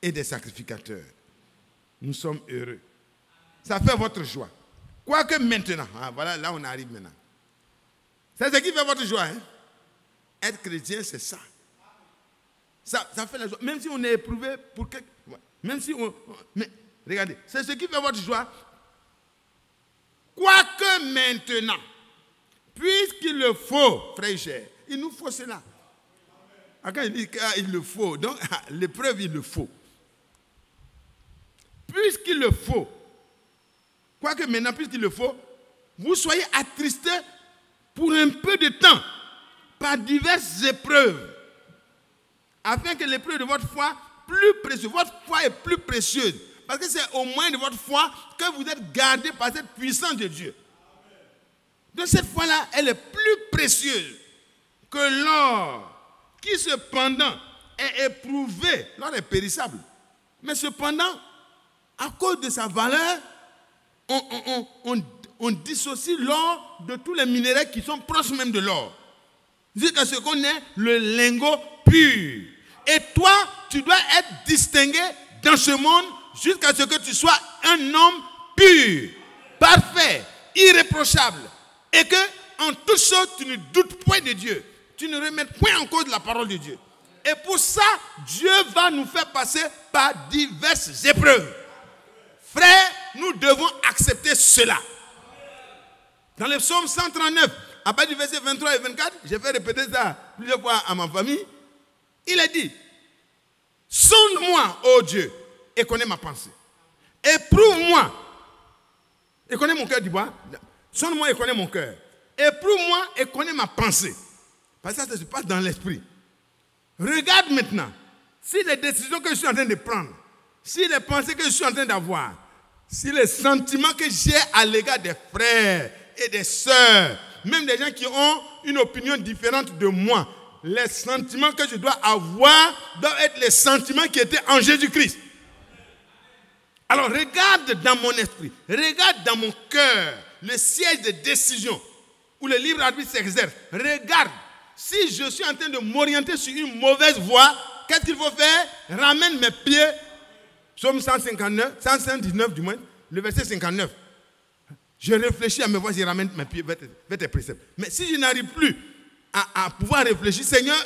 et des sacrificateurs. Nous sommes heureux. Ça fait votre joie. Quoique maintenant, voilà, là on arrive maintenant. C'est ce qui fait votre joie. Hein? Être chrétien, c'est ça. Ça fait la joie. Même si on est éprouvé pour quelque... Même si on... Mais regardez, c'est ce qui fait votre joie. Quoique maintenant, puisqu'il le faut, frère et cher, il nous faut cela. Quand il dit qu'il le faut, donc l'épreuve, il le faut. Puisqu'il le faut, quoique maintenant, puisqu'il le faut, vous soyez attristés pour un peu de temps par diverses épreuves, afin que l'épreuve de votre foi plus précieuse, votre foi est plus précieuse, parce que c'est au moyen de votre foi que vous êtes gardés par cette puissance de Dieu. Donc cette foi-là, elle est plus précieuse que l'or, qui cependant est éprouvé, l'or est périssable. Mais cependant, à cause de sa valeur, on dissocie l'or de tous les minéraux qui sont proches même de l'or. Jusqu'à ce qu'on ait le lingot pur. Et toi, tu dois être distingué dans ce monde jusqu'à ce que tu sois un homme pur, parfait, irréprochable. Et que, en toute chose, tu ne doutes point de Dieu. Tu ne remets point en cause la parole de Dieu. Et pour ça, Dieu va nous faire passer par diverses épreuves. Frères, nous devons accepter cela. Dans le psaume 139, à partir du verset 23 et 24, j'ai fait répéter ça plusieurs fois à ma famille. Il a dit, sonde-moi, ô Dieu, et connais ma pensée. Éprouve-moi, et connais mon cœur du bois. Sonde-moi et connais mon cœur. Éprouve-moi et connais ma pensée. Parce que ça se passe dans l'esprit. Regarde maintenant, si les décisions que je suis en train de prendre, si les pensées que je suis en train d'avoir, si les sentiments que j'ai à l'égard des frères et des sœurs, même des gens qui ont une opinion différente de moi, les sentiments que je dois avoir doivent être les sentiments qui étaient en Jésus-Christ. Alors regarde dans mon esprit, regarde dans mon cœur le siège de décision où le libre arbitre s'exerce. Regarde, si je suis en train de m'orienter sur une mauvaise voie, qu'est-ce qu'il faut faire? Ramène mes pieds. Psaume 119 du moins, le verset 59. Je réfléchis à mes voies, je ramène mes pieds vers tes préceptes. Mais si je n'arrive plus à pouvoir réfléchir, Seigneur,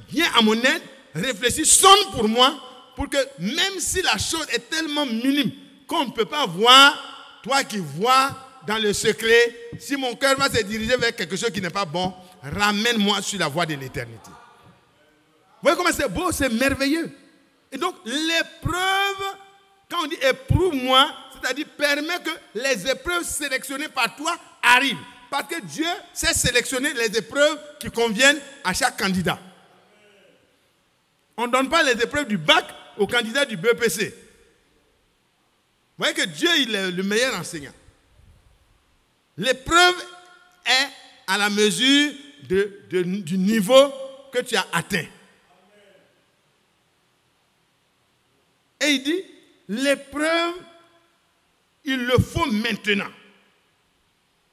viens à mon aide, réfléchis, sonne pour moi, pour que même si la chose est tellement minime qu'on ne peut pas voir, toi qui vois dans le secret, si mon cœur va se diriger vers quelque chose qui n'est pas bon, ramène-moi sur la voie de l'éternité. Vous voyez comment c'est beau, c'est merveilleux. Et donc l'épreuve, quand on dit éprouve-moi, c'est-à-dire permet que les épreuves sélectionnées par toi arrivent. Parce que Dieu sait sélectionner les épreuves qui conviennent à chaque candidat. On ne donne pas les épreuves du bac au candidat du BEPC. Vous voyez que Dieu, il est le meilleur enseignant. L'épreuve est à la mesure du niveau que tu as atteint. Et il dit, l'épreuve, il le faut maintenant.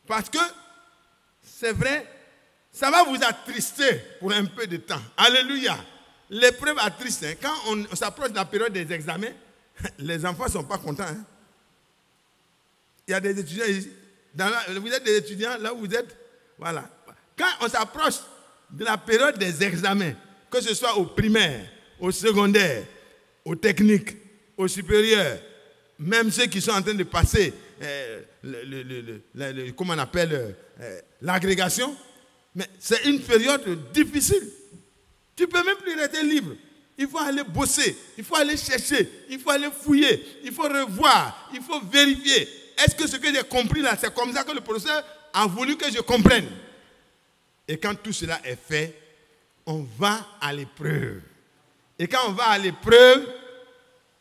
Parce que, c'est vrai, ça va vous attrister pour un peu de temps. Alléluia. L'épreuve attriste. Hein. Quand on s'approche de la période des examens, les enfants ne sont pas contents. Hein. Il y a des étudiants ici. Vous êtes des étudiants là où vous êtes. Voilà. Quand on s'approche de la période des examens, que ce soit au primaire, au secondaire, au technique, au supérieur, même ceux qui sont en train de passer comment on appelle l'agrégation, mais c'est une période difficile. Tu ne peux même plus rester libre. Il faut aller bosser, il faut aller chercher, il faut aller fouiller, il faut revoir, il faut vérifier. Est-ce que ce que j'ai compris là, c'est comme ça que le professeur a voulu que je comprenne? Et quand tout cela est fait, on va à l'épreuve. Et quand on va à l'épreuve,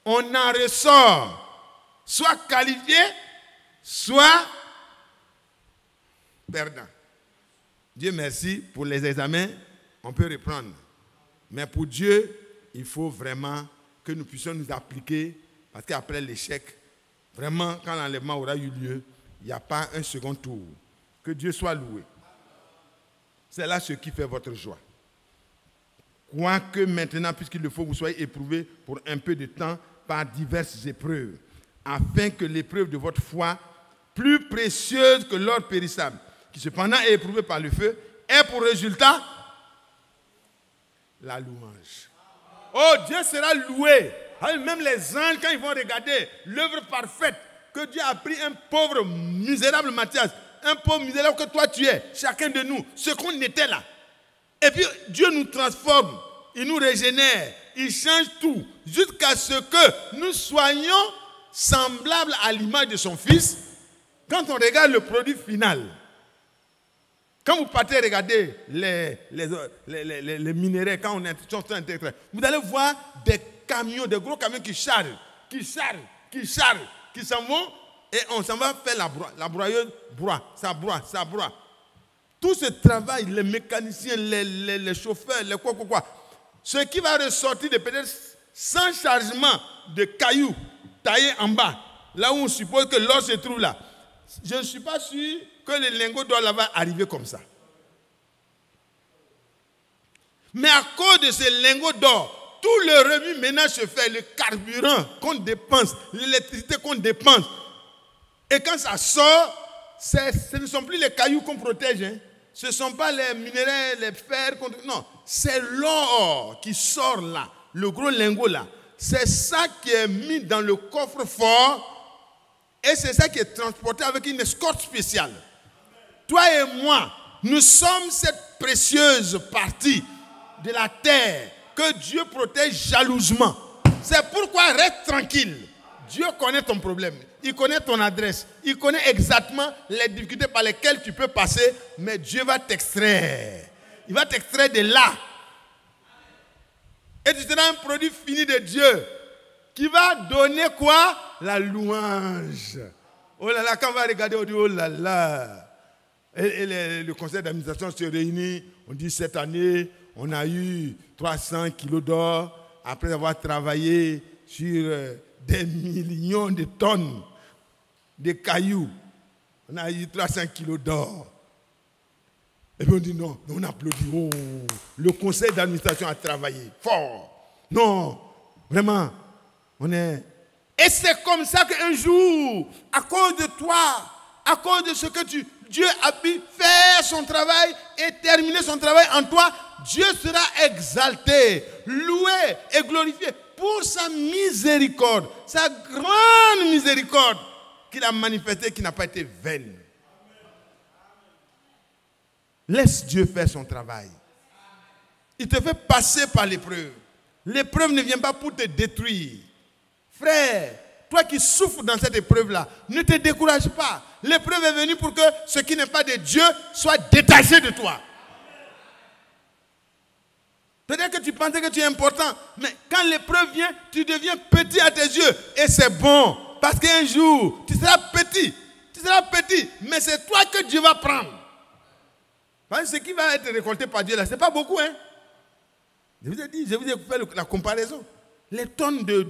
on en ressort soit qualifié, soit perdant. Dieu merci pour les examens, on peut reprendre. Mais pour Dieu, il faut vraiment que nous puissions nous appliquer, parce qu'après l'échec, vraiment, quand l'enlèvement aura eu lieu, il n'y a pas un second tour. Que Dieu soit loué. C'est là ce qui fait votre joie. Quoique maintenant, puisqu'il le faut, vous soyez éprouvés pour un peu de temps par diverses épreuves, afin que l'épreuve de votre foi, plus précieuse que l'or périssable, qui cependant est éprouvée par le feu, ait pour résultat la louange. Oh, Dieu sera loué. Même les anges, quand ils vont regarder l'œuvre parfaite que Dieu a pris, un pauvre misérable Mathias, un pauvre misérable que toi tu es, chacun de nous, ce qu'on était là. Et puis Dieu nous transforme, il nous régénère, il change tout, jusqu'à ce que nous soyons semblables à l'image de son Fils. Quand on regarde le produit final, quand vous partez regarder les minéraux, quand on est en train d'intégrer, vous allez voir des camions, des gros camions qui chargent, qui s'en vont, et on s'en va faire la broyeuse broie, ça broie. Tout ce travail, les mécaniciens, les chauffeurs, les quoi. Ce qui va ressortir de peut-être 100 chargements de cailloux taillés en bas, là où on suppose que l'or se trouve là, je ne suis pas sûr que le lingot d'or là va arriver comme ça. Mais à cause de ces lingots d'or, tout le remue-ménage se fait, le carburant qu'on dépense, l'électricité qu'on dépense. Et quand ça sort, ce ne sont plus les cailloux qu'on protège. Hein. Ce ne sont pas les minéraux, les fers. Non, c'est l'or qui sort là, le gros lingot là. C'est ça qui est mis dans le coffre-fort et c'est ça qui est transporté avec une escorte spéciale. Toi et moi, nous sommes cette précieuse partie de la terre que Dieu protège jalousement. C'est pourquoi reste tranquille. Dieu connaît ton problème, il connaît ton adresse, il connaît exactement les difficultés par lesquelles tu peux passer, mais Dieu va t'extraire. Il va t'extraire de là. Et tu seras un produit fini de Dieu qui va donner quoi? La louange. Oh là là, quand on va regarder, on dit oh là là. Et le conseil d'administration se réunit, on dit cette année, on a eu 300 kilos d'or après avoir travaillé sur des millions de tonnes de cailloux. On a eu 300 kilos d'or. Et puis on dit non, on applaudit. Oh, le conseil d'administration a travaillé fort. Non, vraiment, on est... Et c'est comme ça qu'un jour, à cause de toi, à cause de ce que Dieu a pu faire son travail et terminer son travail en toi, Dieu sera exalté, loué et glorifié pour sa miséricorde, sa grande miséricorde qu'il a manifestée, qui n'a pas été vaine. Laisse Dieu faire son travail. Il te fait passer par l'épreuve. L'épreuve ne vient pas pour te détruire. Frère, toi qui souffres dans cette épreuve-là, ne te décourage pas. L'épreuve est venue pour que ce qui n'est pas de Dieu soit détaché de toi. Peut-être que tu pensais que tu es important, mais quand l'épreuve vient, tu deviens petit à tes yeux. Et c'est bon, parce qu'un jour, tu seras petit. Tu seras petit, mais c'est toi que Dieu va prendre. Parce que ce qui va être récolté par Dieu là, ce n'est pas beaucoup. Hein? Je vous ai dit, je vous ai fait la comparaison. Les tonnes de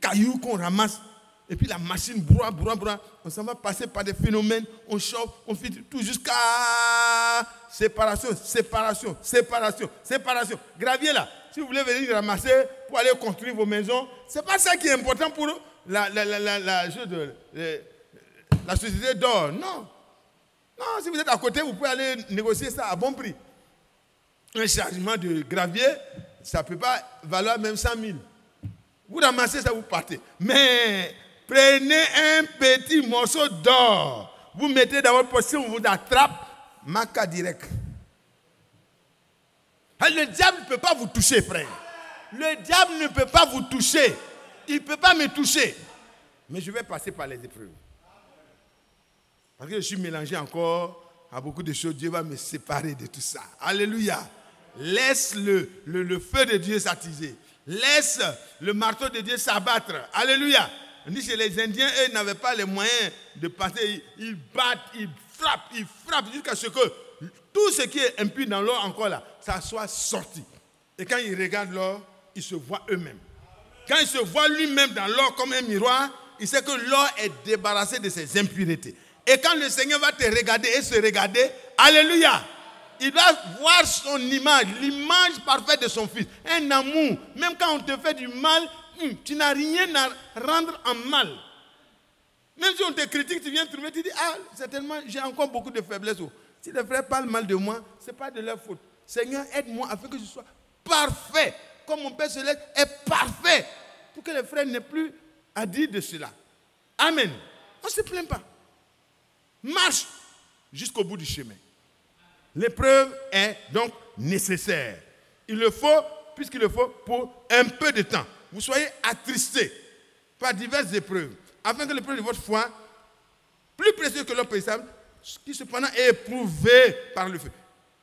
cailloux qu'on ramasse, et puis la machine broie, on s'en va passer par des phénomènes, on chauffe, on fait tout jusqu'à séparation. Gravier là, si vous voulez venir ramasser pour aller construire vos maisons, ce n'est pas ça qui est important pour la société d'or. Non, si vous êtes à côté, vous pouvez aller négocier ça à bon prix. Un chargement de gravier, ça ne peut pas valoir même 100 000. Vous ramassez ça, vous partez. Mais prenez un petit morceau d'or, vous mettez dans votre poche, on vous attrape, maca direct. Le diable ne peut pas vous toucher, frère. Le diable ne peut pas vous toucher. Il ne peut pas me toucher. Mais je vais passer par les épreuves. Parce que je suis mélangé encore à beaucoup de choses. Dieu va me séparer de tout ça. Alléluia. Laisse le feu de Dieu s'attiser. Laisse le marteau de Dieu s'abattre. Alléluia. On dit que les Indiens, eux, n'avaient pas les moyens de passer. Ils battent, ils frappent jusqu'à ce que tout ce qui est impur dans l'or encore là, ça soit sorti. Et quand ils regardent l'or, ils se voient eux-mêmes. Quand ils se voient lui-même dans l'or comme un miroir, il sait que l'or est débarrassé de ses impuretés. Et quand le Seigneur va te regarder et se regarder, alléluia, il va voir son image, l'image parfaite de son fils. Un amour, même quand on te fait du mal, tu n'as rien à rendre en mal. Même si on te critique, tu viens trouver, tu dis, certainement, j'ai encore beaucoup de faiblesses. Si les frères parlent mal de moi, ce n'est pas de leur faute. Seigneur, aide-moi afin que je sois parfait, comme mon Père Céleste est parfait, pour que les frères n'aient plus à dire de cela. Amen. On ne se plaint pas. Marche jusqu'au bout du chemin. L'épreuve est donc nécessaire. Il le faut, puisqu'il le faut pour un peu de temps. Vous soyez attristés par diverses épreuves, afin que l'épreuve de votre foi, plus précieuse que l'or périssable, qui cependant est éprouvé par le feu,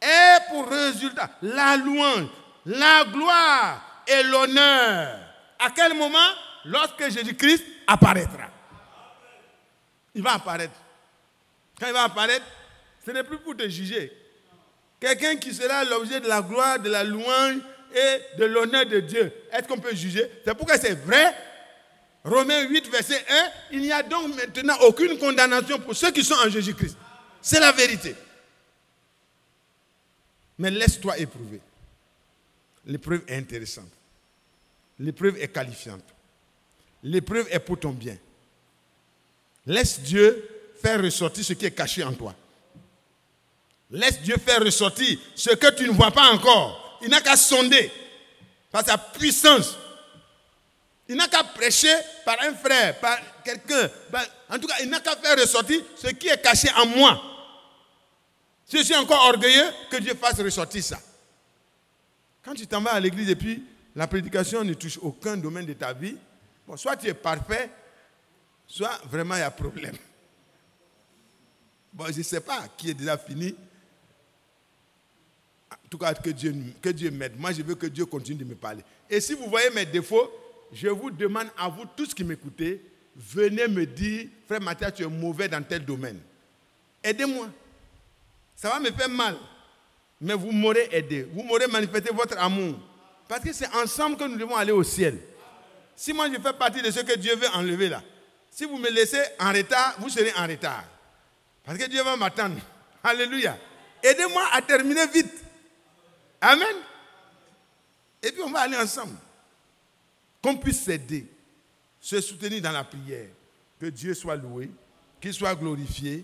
ait pour résultat la louange, la gloire et l'honneur. À quel moment? Lorsque Jésus-Christ apparaîtra. Il va apparaître. Quand il va apparaître, ce n'est plus pour te juger. quelqu'un qui sera l'objet de la gloire, de la louange et de l'honneur de Dieu. Est-ce qu'on peut juger? C'est pourquoi c'est vrai. Romains 8, verset 1, il n'y a donc maintenant aucune condamnation pour ceux qui sont en Jésus-Christ. C'est la vérité. Mais laisse-toi éprouver. L'épreuve est intéressante. L'épreuve est qualifiante. L'épreuve est pour ton bien. Laisse Dieu faire ressortir ce qui est caché en toi. Laisse Dieu faire ressortir ce que tu ne vois pas encore. Il n'a qu'à sonder par sa puissance. Il n'a qu'à prêcher par un frère, par quelqu'un. En tout cas, il n'a qu'à faire ressortir ce qui est caché en moi. Si je suis encore orgueilleux, que Dieu fasse ressortir ça. Quand tu t'en vas à l'église et puis la prédication ne touche aucun domaine de ta vie, bon, soit tu es parfait, soit vraiment il y a problème. Bon, je ne sais pas qui est déjà fini. En tout cas, que Dieu m'aide. Moi, je veux que Dieu continue de me parler. Et si vous voyez mes défauts, je vous demande à vous tous qui m'écoutez, venez me dire, frère Mathias, tu es mauvais dans tel domaine. Aidez-moi. Ça va me faire mal. Mais vous m'aurez aidé. Vous m'aurez manifesté votre amour. Parce que c'est ensemble que nous devons aller au ciel. Si moi je fais partie de ce que Dieu veut enlever là, si vous me laissez en retard, vous serez en retard. Parce que Dieu va m'attendre. Alléluia. Aidez-moi à terminer vite. Amen. Et puis on va aller ensemble. Qu'on puisse s'aider, se soutenir dans la prière. Que Dieu soit loué, qu'il soit glorifié.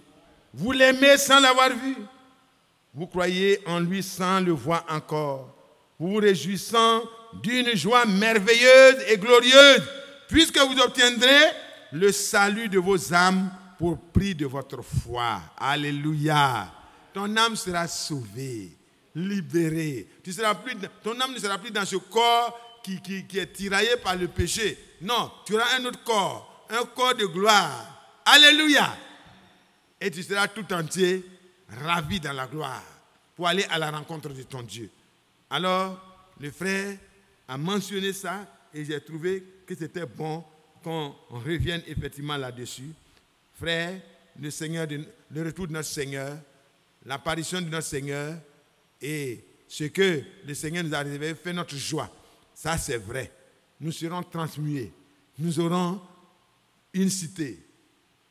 Vous l'aimez sans l'avoir vu. Vous croyez en lui sans le voir encore. Vous vous réjouissant d'une joie merveilleuse et glorieuse, puisque vous obtiendrez le salut de vos âmes pour prix de votre foi. Alléluia. Ton âme sera sauvée, libérée. Ton âme ne sera plus dans ce corps qui est tiraillé par le péché. Non, tu auras un autre corps, un corps de gloire. Alléluia. Et tu seras tout entier ravi dans la gloire pour aller à la rencontre de ton Dieu. Alors, le frère a mentionné ça et j'ai trouvé que c'était bon qu'on revienne effectivement là-dessus. Frère, le retour de notre Seigneur, l'apparition de notre Seigneur et ce que le Seigneur nous a réservé fait notre joie. Ça, c'est vrai. Nous serons transmués. Nous aurons une cité.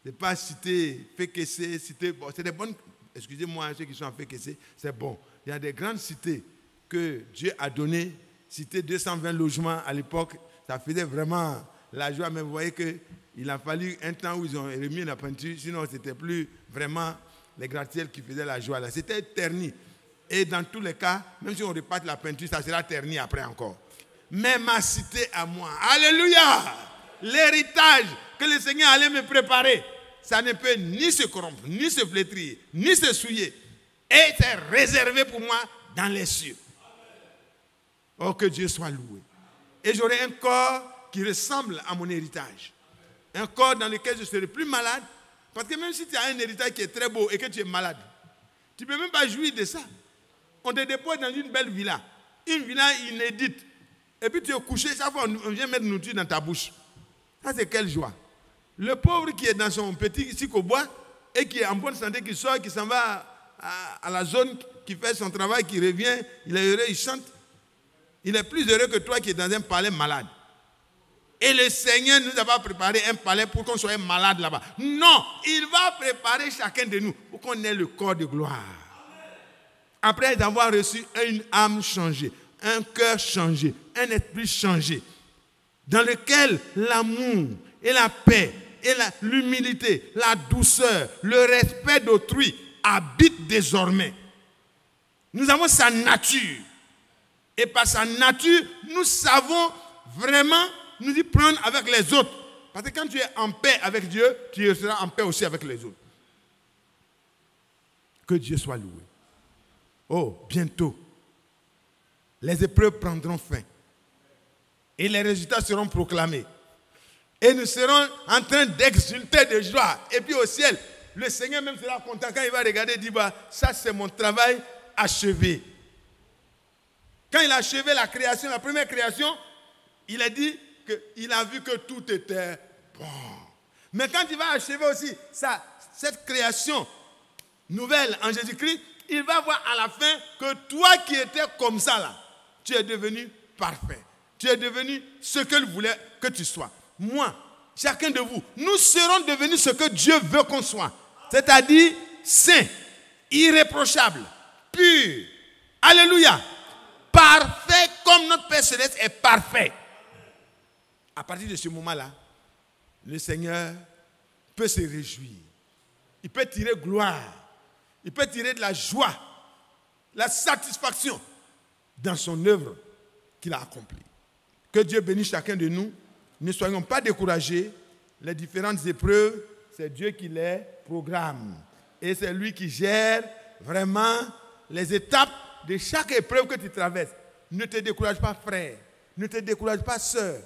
Ce n'est pas cité FKC, cité... Bon, c'est des bonnes... Excusez-moi, ceux qui sont en FKC, c'est bon. Il y a des grandes cités que Dieu a données. Cité 220 logements à l'époque, ça faisait vraiment la joie. Mais vous voyez qu'il a fallu un temps où ils ont remis la peinture. Sinon, ce n'était plus vraiment les gratte-ciels qui faisaient la joie. Là. C'était terni. Et dans tous les cas, même si on reparte la peinture, ça sera terni après encore. Mais ma cité à moi, alléluia, l'héritage que le Seigneur allait me préparer, ça ne peut ni se corrompre, ni se flétrir, ni se souiller. Et c'est réservé pour moi dans les cieux. Oh, que Dieu soit loué. Et j'aurai un corps qui ressemble à mon héritage. Un corps dans lequel je serai plus malade. Parce que même si tu as un héritage qui est très beau et que tu es malade, tu ne peux même pas jouir de ça. On te dépose dans une belle villa. Une villa inédite. Et puis tu es couché, chaque fois on vient mettre nourriture dans ta bouche. Ça c'est quelle joie. Le pauvre qui est dans son petit cycle au bois et qui est en bonne santé, qui sort, qui s'en va à la zone, qui fait son travail, qui revient, il est heureux, il chante. Il est plus heureux que toi qui es dans un palais malade. Et le Seigneur ne nous a pas préparé un palais pour qu'on soit malade là-bas. Non, il va préparer chacun de nous pour qu'on ait le corps de gloire. Après avoir reçu une âme changée, un cœur changé, un esprit changé, dans lequel l'amour et la paix et l'humilité, la douceur, le respect d'autrui habitent désormais. Nous avons sa nature. Et par sa nature, nous savons vraiment nous y prendre avec les autres. Parce que quand tu es en paix avec Dieu, tu seras en paix aussi avec les autres. Que Dieu soit loué. Oh, bientôt, les épreuves prendront fin. Et les résultats seront proclamés. Et nous serons en train d'exulter de joie. Et puis au ciel, le Seigneur même sera content quand il va regarder et dire, bah, ça c'est mon travail achevé. Quand il a achevé la création, la première création, il a dit qu'il a vu que tout était bon. Mais quand il va achever aussi cette création nouvelle en Jésus-Christ, il va voir à la fin que toi qui étais comme ça là, tu es devenu parfait. Tu es devenu ce qu'il voulait que tu sois. Moi, chacun de vous, nous serons devenus ce que Dieu veut qu'on soit. C'est-à-dire saint, irréprochable, pur. Alléluia. Parfait comme notre Père Céleste est parfait. À partir de ce moment-là, le Seigneur peut se réjouir. Il peut tirer gloire. Il peut tirer de la joie, la satisfaction dans son œuvre qu'il a accomplie. Que Dieu bénisse chacun de nous. Ne soyons pas découragés. Les différentes épreuves, c'est Dieu qui les programme. Et c'est lui qui gère vraiment les étapes de chaque épreuve que tu traverses. Ne te décourage pas, frère. Ne te décourage pas, sœur.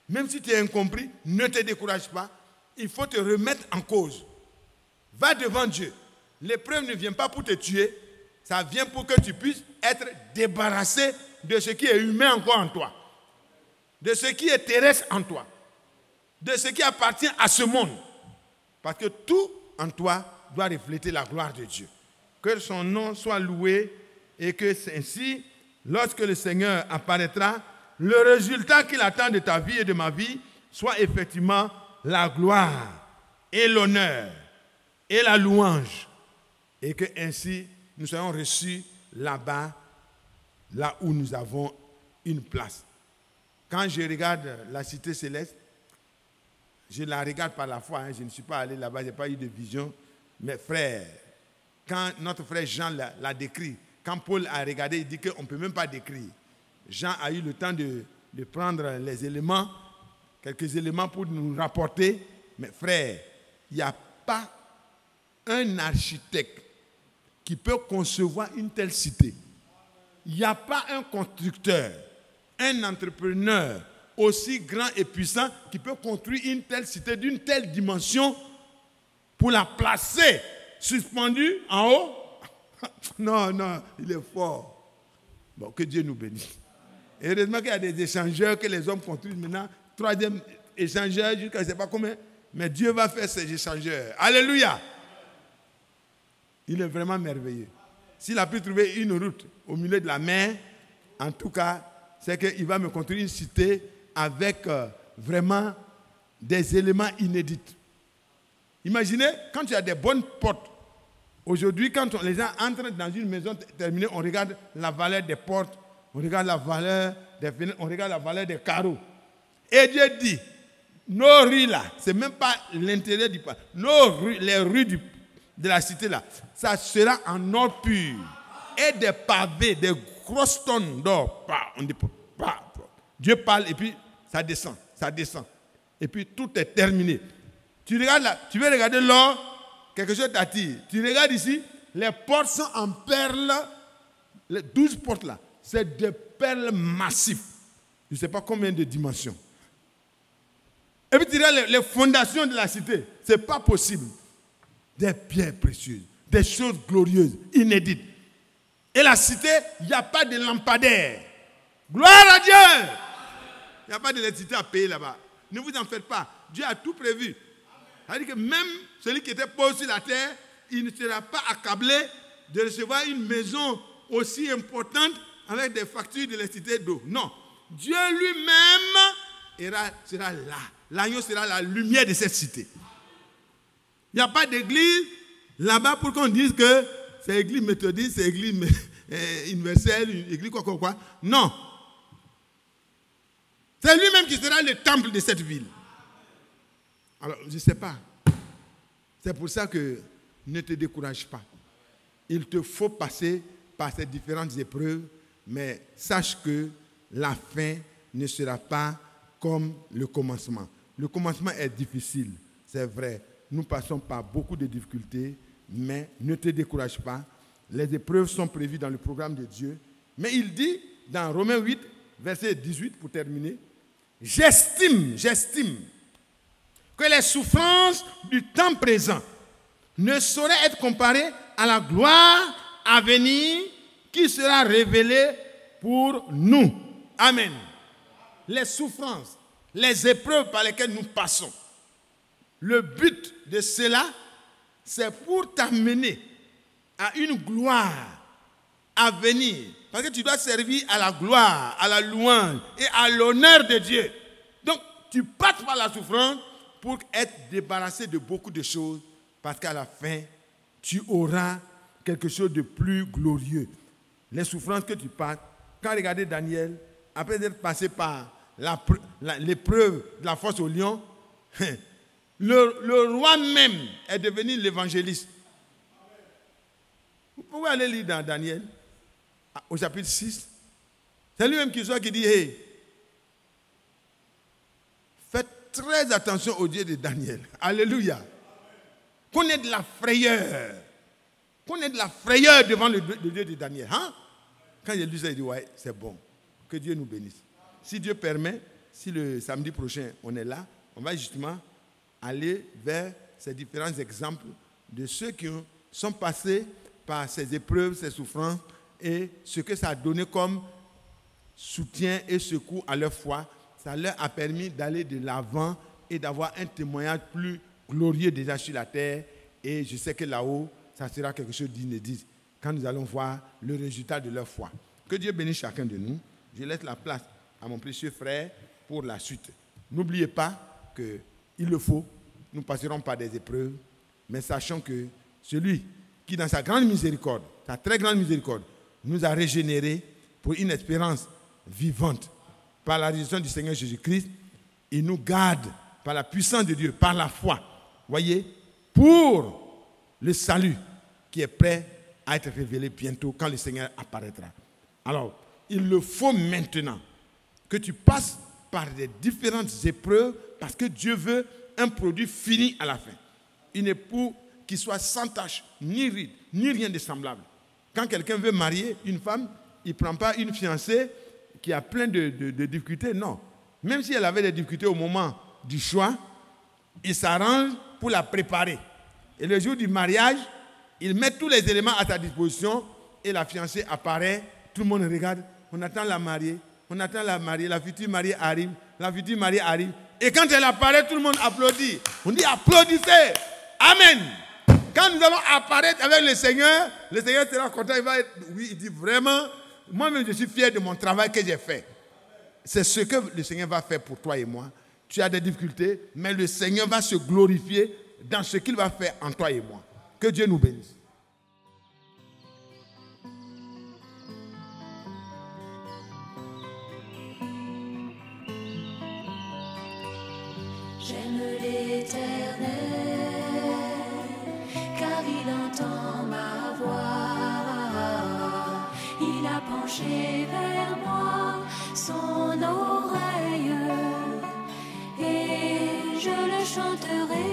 Même si tu es incompris, ne te décourage pas. Il faut te remettre en cause. Va devant Dieu. L'épreuve ne vient pas pour te tuer. Ça vient pour que tu puisses être débarrassé de ce qui est humain encore en toi. De ce qui est terrestre en toi. De ce qui appartient à ce monde. Parce que tout en toi doit refléter la gloire de Dieu. Que son nom soit loué et que ainsi, lorsque le Seigneur apparaîtra, le résultat qu'il attend de ta vie et de ma vie soit effectivement la gloire et l'honneur et la louange. Et que ainsi, nous soyons reçus là-bas, là où nous avons une place. Quand je regarde la cité céleste, je la regarde par la foi. Je ne suis pas allé là-bas, je n'ai pas eu de vision. Mais frère, quand notre frère Jean l'a décrit, quand Paul a regardé, il dit qu'on ne peut même pas décrire. Jean a eu le temps de prendre les éléments, quelques éléments pour nous rapporter. Mais frère, il n'y a pas un architecte qui peut concevoir une telle cité. Il n'y a pas un constructeur, un entrepreneur aussi grand et puissant qui peut construire une telle cité d'une telle dimension pour la placer suspendue en haut. Non, il est fort. Bon, que Dieu nous bénisse. Et heureusement qu'il y a des échangeurs que les hommes construisent maintenant. Troisième échangeur, jusqu'à je ne sais pas combien. Mais Dieu va faire ces échangeurs. Alléluia. Il est vraiment merveilleux. S'il a pu trouver une route au milieu de la mer, en tout cas, c'est qu'il va me construire une cité avec vraiment des éléments inédits. Imaginez, quand tu as des bonnes portes, aujourd'hui, quand les gens entrent dans une maison terminée, on regarde la valeur des portes, on regarde la valeur des fenêtres, on regarde la valeur des carreaux. Et Dieu dit, nos rues là, c'est même pas l'intérieur du parc, les rues de la cité là, ça sera en or pur. Et des pavés, des grosses tonnes d'or. Dieu parle et puis ça descend, ça descend. Et puis tout est terminé. Tu regardes là, tu veux regarder l'or, quelque chose t'attire. Tu regardes ici, les portes sont en perles, les 12 portes là, c'est des perles massives. Je ne sais pas combien de dimensions. Et puis tu regardes les fondations de la cité, ce n'est pas possible. Des pierres précieuses, des choses glorieuses, inédites. Et la cité, il n'y a pas de lampadaire. Gloire à Dieu! Il n'y a pas d'électricité à payer là-bas. Ne vous en faites pas. Dieu a tout prévu. C'est-à-dire que même celui qui était pauvre sur la terre, il ne sera pas accablé de recevoir une maison aussi importante avec des factures d'électricité d'eau. Non. Dieu lui-même sera là. L'agneau sera la lumière de cette cité. Il n'y a pas d'église là-bas pour qu'on dise que c'est église méthodiste, c'est église universelle, église quoi. Non. C'est lui-même qui sera le temple de cette ville. Alors, je ne sais pas. C'est pour ça que ne te décourage pas. Il te faut passer par ces différentes épreuves, mais sache que la fin ne sera pas comme le commencement. Le commencement est difficile, c'est vrai. Nous passons par beaucoup de difficultés, mais ne te décourage pas. Les épreuves sont prévues dans le programme de Dieu. Mais il dit, dans Romains 8, verset 18, pour terminer, j'estime que les souffrances du temps présent ne sauraient être comparées à la gloire à venir qui sera révélée pour nous. Amen. Les souffrances, les épreuves par lesquelles nous passons, le but de cela, c'est pour t'amener à une gloire à venir. Parce que tu dois servir à la gloire, à la louange et à l'honneur de Dieu. Donc, tu passes par la souffrance pour être débarrassé de beaucoup de choses. Parce qu'à la fin, tu auras quelque chose de plus glorieux. Les souffrances que tu passes, quand regardez Daniel, après être passé par l'épreuve de la fosse au lion, le roi même est devenu l'évangéliste. Vous pouvez aller lire dans Daniel, au chapitre 6. C'est lui-même qui dit, hey, faites très attention au Dieu de Daniel. Alléluia. Qu'on ait de la frayeur. Qu'on ait de la frayeur devant le Dieu de Daniel. Hein? Quand j'ai lu ça, il dit, ouais, c'est bon. Que Dieu nous bénisse. Si Dieu permet, si le samedi prochain, on est là, on va justement aller vers ces différents exemples de ceux qui sont passés par ces épreuves, ces souffrances et ce que ça a donné comme soutien et secours à leur foi. Ça leur a permis d'aller de l'avant et d'avoir un témoignage plus glorieux déjà sur la terre. Et je sais que là-haut, ça sera quelque chose d'inédit quand nous allons voir le résultat de leur foi. Que Dieu bénisse chacun de nous. Je laisse la place à mon précieux frère pour la suite. N'oubliez pas qu'il le faut, nous passerons par des épreuves, mais sachons que celui qui, dans sa grande miséricorde, sa très grande miséricorde, nous a régénérés pour une espérance vivante. Par la résurrection du Seigneur Jésus-Christ, il nous garde par la puissance de Dieu, par la foi, voyez, pour le salut qui est prêt à être révélé bientôt quand le Seigneur apparaîtra. Alors, il le faut maintenant que tu passes par des différentes épreuves parce que Dieu veut un produit fini à la fin. Une épouse qui soit sans tache, ni ride, ni rien de semblable. Quand quelqu'un veut marier une femme, il ne prend pas une fiancée qui a plein de difficultés, non. Même si elle avait des difficultés au moment du choix, il s'arrange pour la préparer. Et le jour du mariage, il met tous les éléments à sa disposition et la fiancée apparaît, tout le monde regarde, on attend la mariée, la future mariée arrive, et quand elle apparaît, tout le monde applaudit. On dit applaudissez, amen. Quand nous allons apparaître avec le Seigneur sera content, il dit vraiment, moi-même je suis fier de mon travail que j'ai fait. C'est ce que le Seigneur va faire pour toi et moi. Tu as des difficultés, mais le Seigneur va se glorifier dans ce qu'il va faire en toi et moi. Que Dieu nous bénisse. J'aime l'Éternel, car il entend ma voix. Il a penché vers moi son oreille, et je le chanterai.